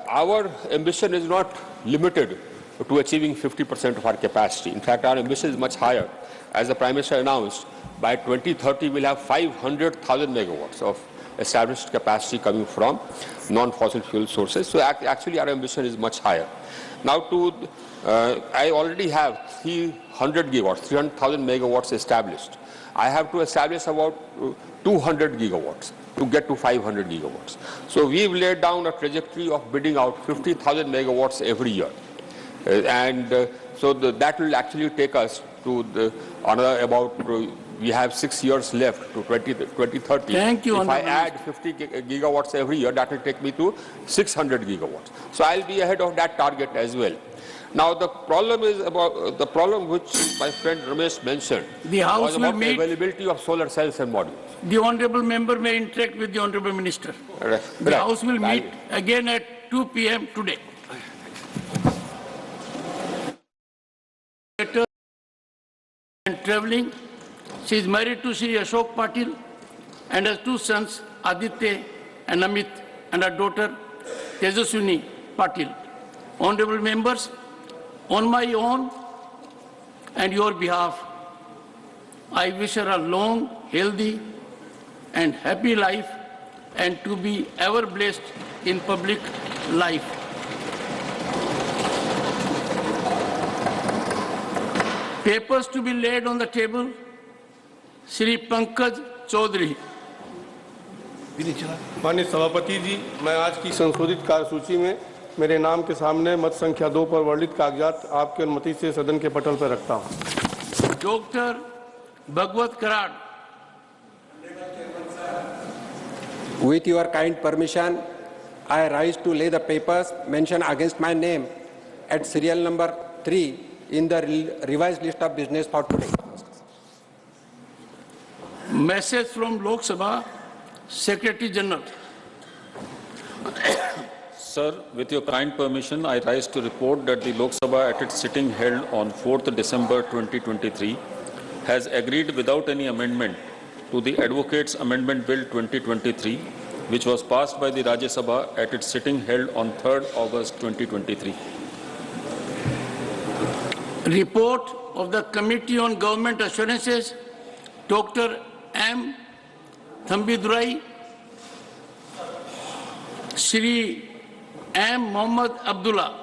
Our ambition is not limited to achieving 50% of our capacity. In fact, our ambition is much higher. As the Prime Minister announced, by 2030 we'll have 500,000 megawatts of established capacity coming from non-fossil fuel sources. So actually our ambition is much higher. Now I already have 300 gigawatts, 300,000 megawatts established. I have to establish about 200 gigawatts to get to 500 gigawatts. So we've laid down a trajectory of bidding out 50,000 megawatts every year. So that will actually take us to another about, we have 6 years left to 2030. Thank you, if I add 50 gigawatts every year, that will take me to 600 gigawatts. So I'll be ahead of that target as well. Now the problem is about the problem which my friend Ramesh mentioned. The House was will about the meet. availability of solar cells and modules. The honourable member may interact with the honourable minister. The House will meet again at 2 p.m. today. And travelling, she is married to Shri Ashok Patil and has two sons, Aditya and Amit, and a daughter, Tejaswini Patil. Honourable members, on my own and your behalf, I wish her a long, healthy and happy life and to be ever blessed in public life. Papers to be laid on the table, Shri Pankaj Chaudhary. माननीय सभापति जी, मैं आज की संशोधित कार्यसूची में मेरे नाम के सामने मत संख्या 2 पर वर्णित कागजात आपकी अनुमति से सदन के पटल पर रखता हूं। Doctor Bhagwat Karad. With your kind permission, I rise to lay the papers mentioned against my name at serial number 3 in the revised list of business for today. Message from Lok Sabha, Secretary General. Sir, with your kind permission, I rise to report that the Lok Sabha at its sitting held on 4th December 2023 has agreed without any amendment to the Advocates Amendment Bill 2023, which was passed by the Rajya Sabha at its sitting held on 3rd August 2023. Report of the Committee on Government Assurances, Dr. M. Thambidurai, Shri M. Mohammad Abdullah.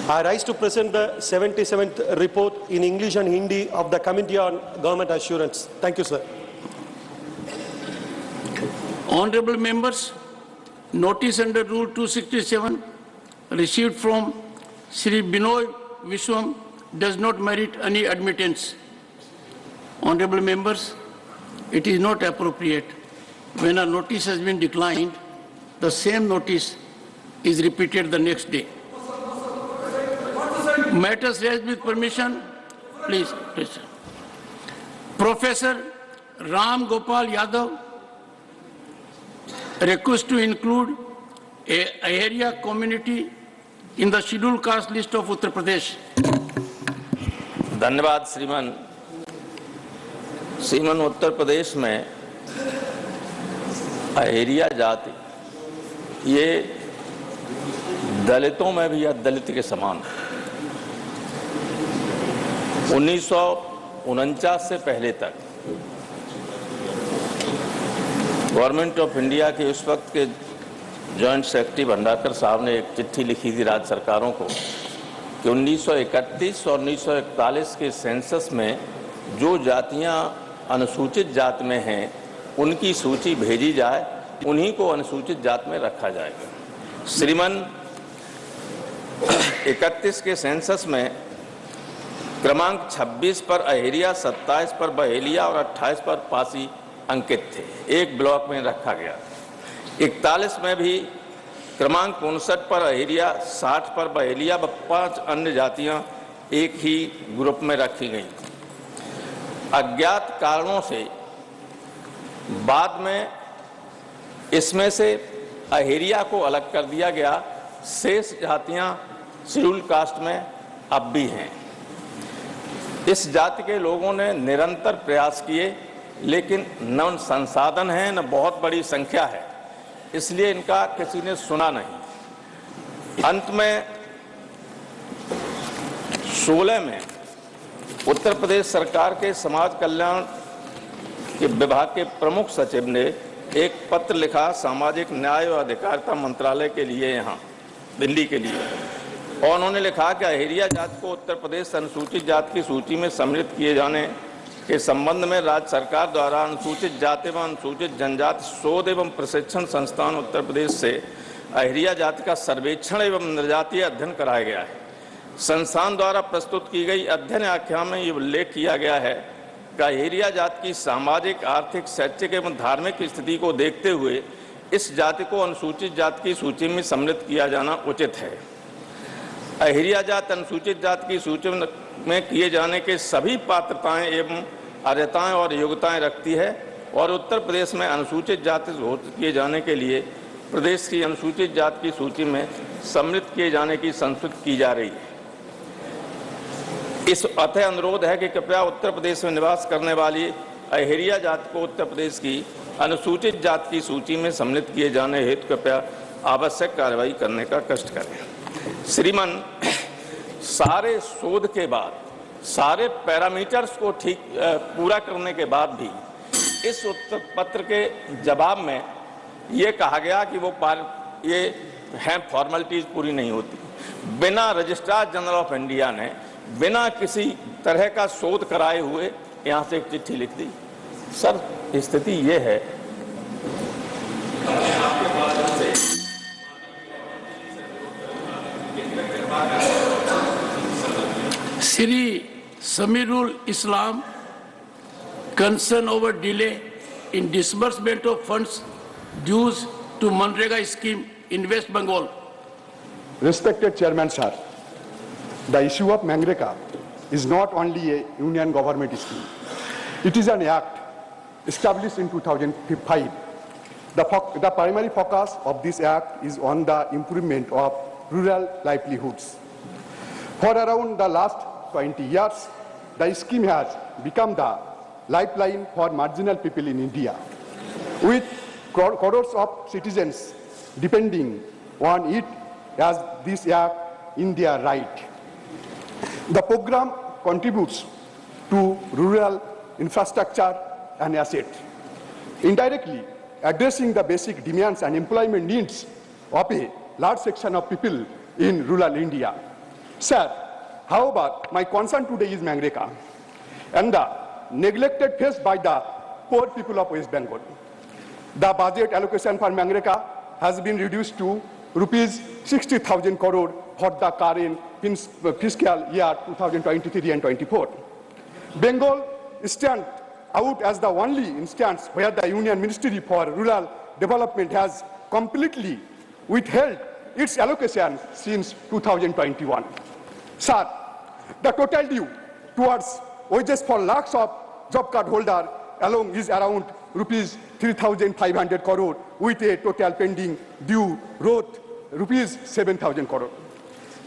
I rise to present the 77th report in English and Hindi of the Committee on Government Assurance. Thank you, sir. Honorable members, notice under Rule 267 received from Shri Binoy Vishwam does not merit any admittance. Honorable members, it is not appropriate when a notice has been declined, the same notice is repeated the next day. Matters raised with permission, please. Professor Ram Gopal Yadav request to include a area community in the scheduled caste list of Uttar Pradesh. धन्यवाद श्रीमान उत्तर प्रदेश में अहेरिया जाति ये दलितों में भी दलित के समान 1949 से पहले तक गवर्नमेंट ऑफ इंडिया के उस वक्त के जॉइंट सेक्रेटरी भंडारकर साहब ने एक चिट्ठी लिखी थी राज्य सरकारों को कि 1931 और 1941 के सेंसस में जो जातियां अनुसूचित जाति में हैं उनकी सूची भेजी जाए, उन्हीं को अनुसूचित जाति में रखा जाएगा। श्रीमान 31 के सेंसस में क्रमांक 26 पर अहेरिया, 27 पर बहेलिया और 28 पर पासी अंकित थे, एक ब्लॉक में रखा गया। 41 में भी क्रमांक 59 पर अहेरिया, 60 पर बहेलिया व 5 अन्य जातियां एक ही ग्रुप में रखी गईं। अज्ञात कारणों से बाद में इसमें से अहेरिया को अलग कर दिया गया, शेष जातियां शेड्यूल कास्ट में अब भी हैं। इस जाति के लोगों ने निरंतर प्रयास किए, लेकिन न संसाधन है न बहुत बड़ी संख्या है, इसलिए इनका किसी ने सुना नहीं। अंत में 16 में उत्तर प्रदेश सरकार के समाज कल्याण के विभाग के प्रमुख सचिव ने एक पत्र लिखा सामाजिक न्याय और अधिकारिता मंत्रालय के लिए यहाँ दिल्ली के लिए, और उन्होंने लिखा कि अहेरिया जाति को उत्तर प्रदेश अनुसूचित जाति की सूची में सम्मिलित किए जाने के संबंध में राज्य सरकार द्वारा अनुसूचित जाति एवं अनुसूचित जनजाति शोध एवं प्रशिक्षण संस्थान उत्तर प्रदेश से अहेरिया जाति का सर्वेक्षण एवं निर्जातीय अध्ययन कराया गया है। संस्थान द्वारा प्रस्तुत की गई अध्ययन आख्या में ये उल्लेख किया गया है कि अहेरिया जाति की सामाजिक, आर्थिक, शैक्षिक एवं धार्मिक स्थिति को देखते हुए इस जाति को अनुसूचित जाति की सूची में सम्मिलित किया जाना उचित है। अहिरिया जाति अनुसूचित जाति की सूची में किए जाने के सभी पात्रताएं एवं अर्हताएं और योग्यताएं रखती है और उत्तर प्रदेश में अनुसूचित जाति घोषित किए जाने के लिए प्रदेश की अनुसूचित जाति की सूची में सम्मिलित किए जाने की संस्तुति की जा रही है। इस अतः अनुरोध है कि कृपया उत्तर प्रदेश में निवास करने वाली अहिरिया जाति को उत्तर प्रदेश की अनुसूचित जाति की सूची में सम्मिलित किए जाने हेतु कृपया आवश्यक कार्रवाई करने का कष्ट करें। श्रीमान, सारे शोध के बाद, सारे पैरामीटर्स को पूरा करने के बाद भी इस उत्तर पत्र के जवाब में ये कहा गया कि ये हैं फॉर्मेलिटीज पूरी नहीं होती। बिना रजिस्ट्रार जनरल ऑफ इंडिया ने बिना किसी तरह का शोध कराए हुए यहाँ से एक चिट्ठी लिख दी। सर, स्थिति ये है Sri Samirul Islam, concern over delay in disbursement of funds dues to MGNREGA scheme in West Bengal. Respected Chairman Sir, the issue of MGNREGA is not only a union government scheme. It is an act established in 2005. The primary focus of this act is on the improvement of rural livelihoods. For around the last 20 years, the scheme has become the lifeline for marginal people in India, with crores of citizens depending on it as this act in their right. The program contributes to rural infrastructure and assets, indirectly addressing the basic demands and employment needs of a large section of people in rural India. Sir, however, my concern today is MGNREGA and the neglected faced by the poor people of West Bengal. The budget allocation for MGNREGA has been reduced to rupees 60,000 crore for the current fiscal year 2023 and 24. Bengal stands out as the only instance where the Union Ministry for Rural Development has completely withheld its allocation since 2021. Sir, the total due towards wages for lakhs of job card holders alone is around rupees 3,500 crore with a total pending due worth rupees 7,000 crore.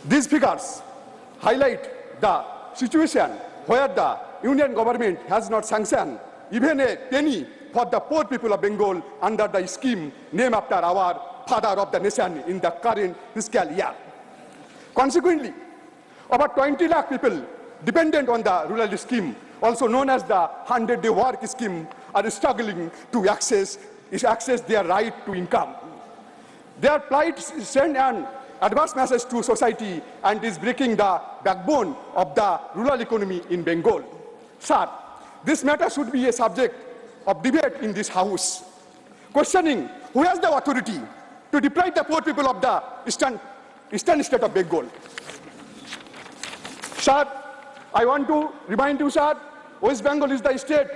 These figures highlight the situation where the Union government has not sanctioned even a penny for the poor people of Bengal under the scheme named after our father of the nation in the current fiscal year. Consequently, about 20 lakh people dependent on the rural scheme, also known as the 100-day work scheme, are struggling to access their right to income. Their plight sends an adverse message to society and is breaking the backbone of the rural economy in Bengal. Sir, this matter should be a subject of debate in this House, questioning who has the authority to deprive the poor people of the eastern state of Bengal. Sir, I want to remind you, sir, West Bengal is the state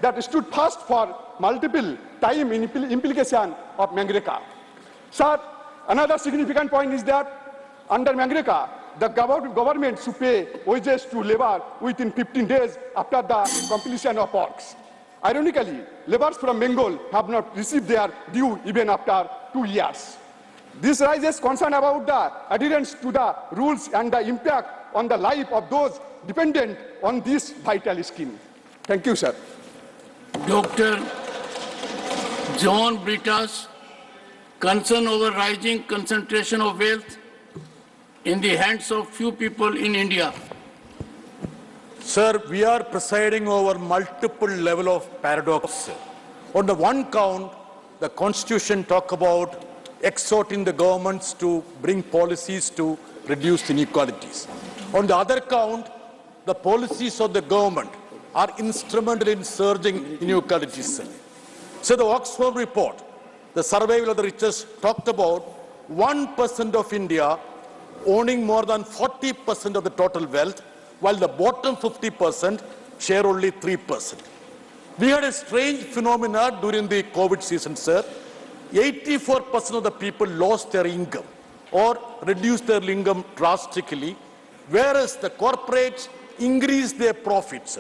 that stood first for multiple time in implication of MGNREGA. Sir, another significant point is that under MGNREGA, the government should pay wages to labor within 15 days after the completion of works. Ironically, laborers from Bengal have not received their due even after 2 years. This raises concern about the adherence to the rules and the impact on the life of those dependent on this vital scheme. Thank you, sir. Dr. John Britas, concern over rising concentration of wealth in the hands of few people in India. Sir, we are presiding over multiple level of paradox. On the one count, the Constitution talk about exhorting the governments to bring policies to reduce inequalities. On the other count, the policies of the government are instrumental in surging inequalities. So the Oxfam report, the survival of the richest, talked about 1% of India owning more than 40% of the total wealth, while the bottom 50% share only 3%. We had a strange phenomenon during the COVID season, sir. 84% of the people lost their income or reduced their income drastically, whereas the corporates increased their profits.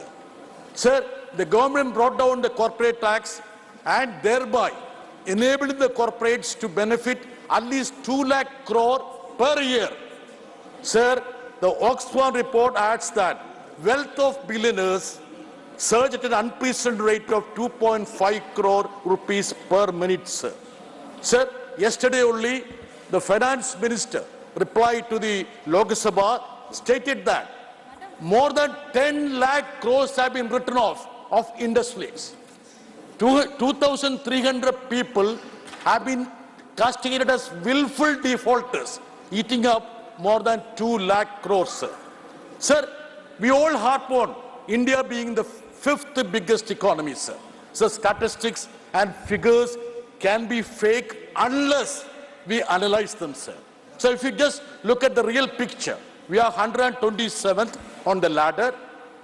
Sir, the government brought down the corporate tax and thereby enabled the corporates to benefit at least 2 lakh crore per year. Sir, the Oxfam report adds that wealth of billionaires surged at an unprecedented rate of 2.5 crore rupees per minute, sir. Sir, yesterday only the finance minister replied to the Lok Sabha stated that more than 10 lakh crores have been written off of industries. 2,300 people have been castigated as willful defaulters, eating up more than 2 lakh crores, sir. Sir, we all harp on India being the 5th biggest economy, sir. So statistics and figures can be fake unless we analyze them, sir. So if you just look at the real picture, we are 127th on the ladder,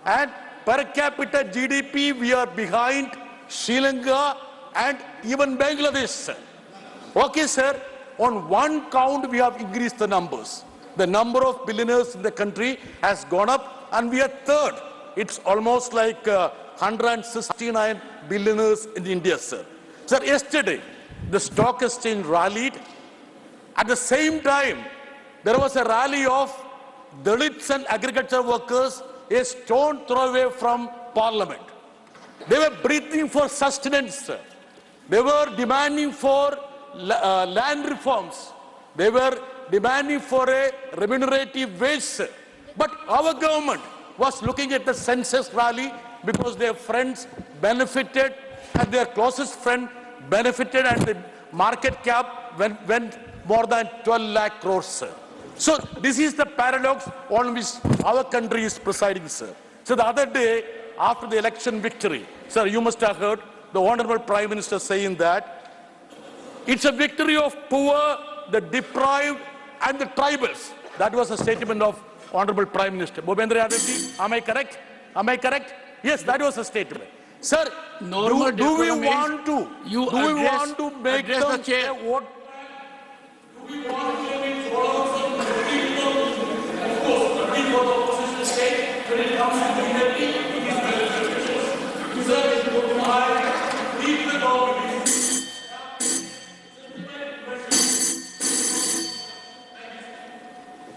and per capita GDP we are behind Sri Lanka and even Bangladesh, sir. Okay, sir, on one count we have increased the numbers. The number of billionaires in the country has gone up and we are 3rd. It's almost like 169 billionaires in India, sir. Sir, yesterday the stock exchange rallied. At the same time, there was a rally of Dalits and agriculture workers a stone throw away from Parliament. They were breathing for sustenance, sir. They were demanding for land reforms. They were demanding for a remunerative wage, sir. But our government was looking at the census rally because their friends benefited and their closest friend benefited, and the market cap went more than 12 lakh crores, sir. So this is the paradox on which our country is presiding, sir. So the other day, after the election victory, sir, you must have heard the Honorable Prime Minister saying that it's a victory of poor, the deprived, and the tribals. That was a statement of Honorable Prime Minister. Bhupendra Yadav, am I correct? Am I correct? Yes, that was a statement. Sir, do we want to make them say what? Do we want to make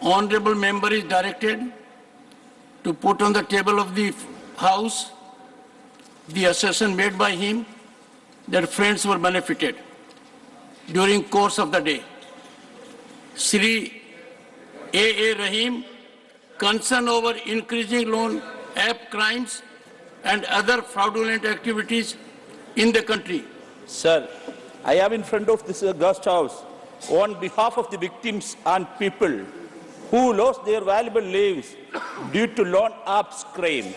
Honorable member is directed to put on the table of the House the assertion made by him that friends were benefited during course of the day. Sri A.A. Rahim, concern over increasing loan app crimes and other fraudulent activities in the country. Sir, I am in front of this guest house on behalf of the victims and people who lost their valuable lives due to loan apps crimes.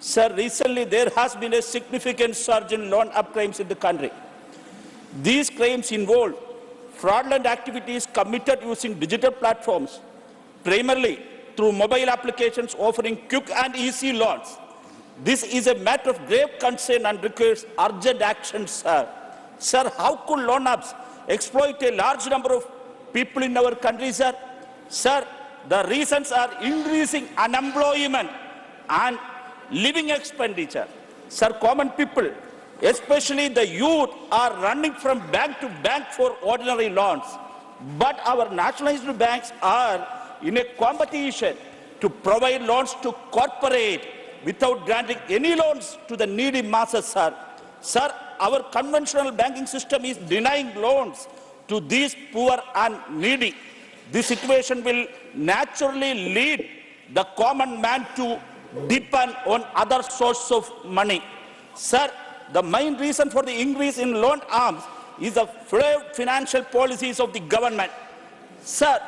Sir, recently there has been a significant surge in loan app crimes in the country. These crimes involve fraudulent activities committed using digital platforms, primarily through mobile applications offering quick and easy loans. This is a matter of grave concern and requires urgent action, sir. Sir, how could loan apps exploit a large number of people in our country, sir? Sir, the reasons are increasing unemployment and living expenditure. Sir, common people, especially the youth, are running from bank to bank for ordinary loans. But our nationalized banks are in a competition to provide loans to corporate without granting any loans to the needy masses, sir. Sir, our conventional banking system is denying loans to these poor and needy. This situation will naturally lead the common man to depend on other sources of money. Sir, the main reason for the increase in loan arms is the financial policies of the government. Sir,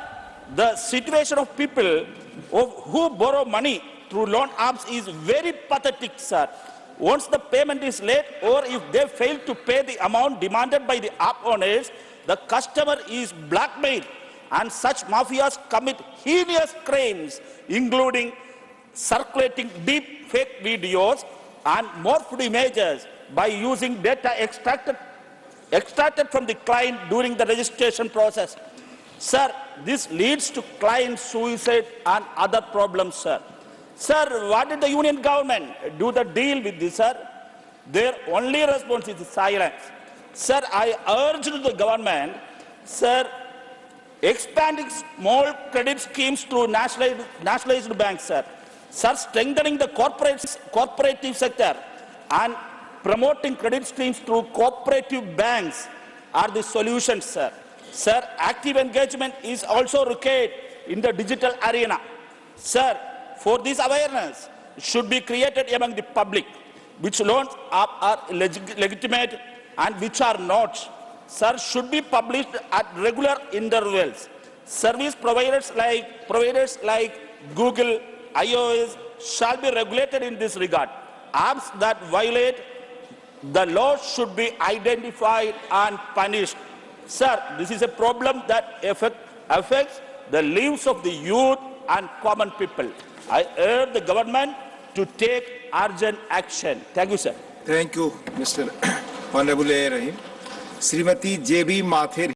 the situation of people who borrow money through loan arms is very pathetic, sir. Once the payment is late or if they fail to pay the amount demanded by the app owners, the customer is blackmailed, and such mafias commit heinous crimes, including circulating deep fake videos and morphed images by using data extracted extracted from the client during the registration process. Sir, this leads to client suicide and other problems, sir. Sir, what did the union government do the deal with this, sir? Their only response is silence. Sir, I urge the government, sir, expanding small credit schemes through nationalized banks, sir. Sir, strengthening the cooperative sector and promoting credit schemes through cooperative banks are the solutions, sir. Sir, active engagement is also required in the digital arena. Sir, for this awareness should be created among the public, which loans are legitimate and which are not. Sir, should be published at regular intervals. Service providers like Google, iOS shall be regulated in this regard. Apps that violate the law should be identified and punished. Sir, this is a problem that affects the lives of the youth and common people. I urge the government to take urgent action. Thank you, sir. Thank you, Mr. Honorable A. Rahim. Srimati J.B. Mathur.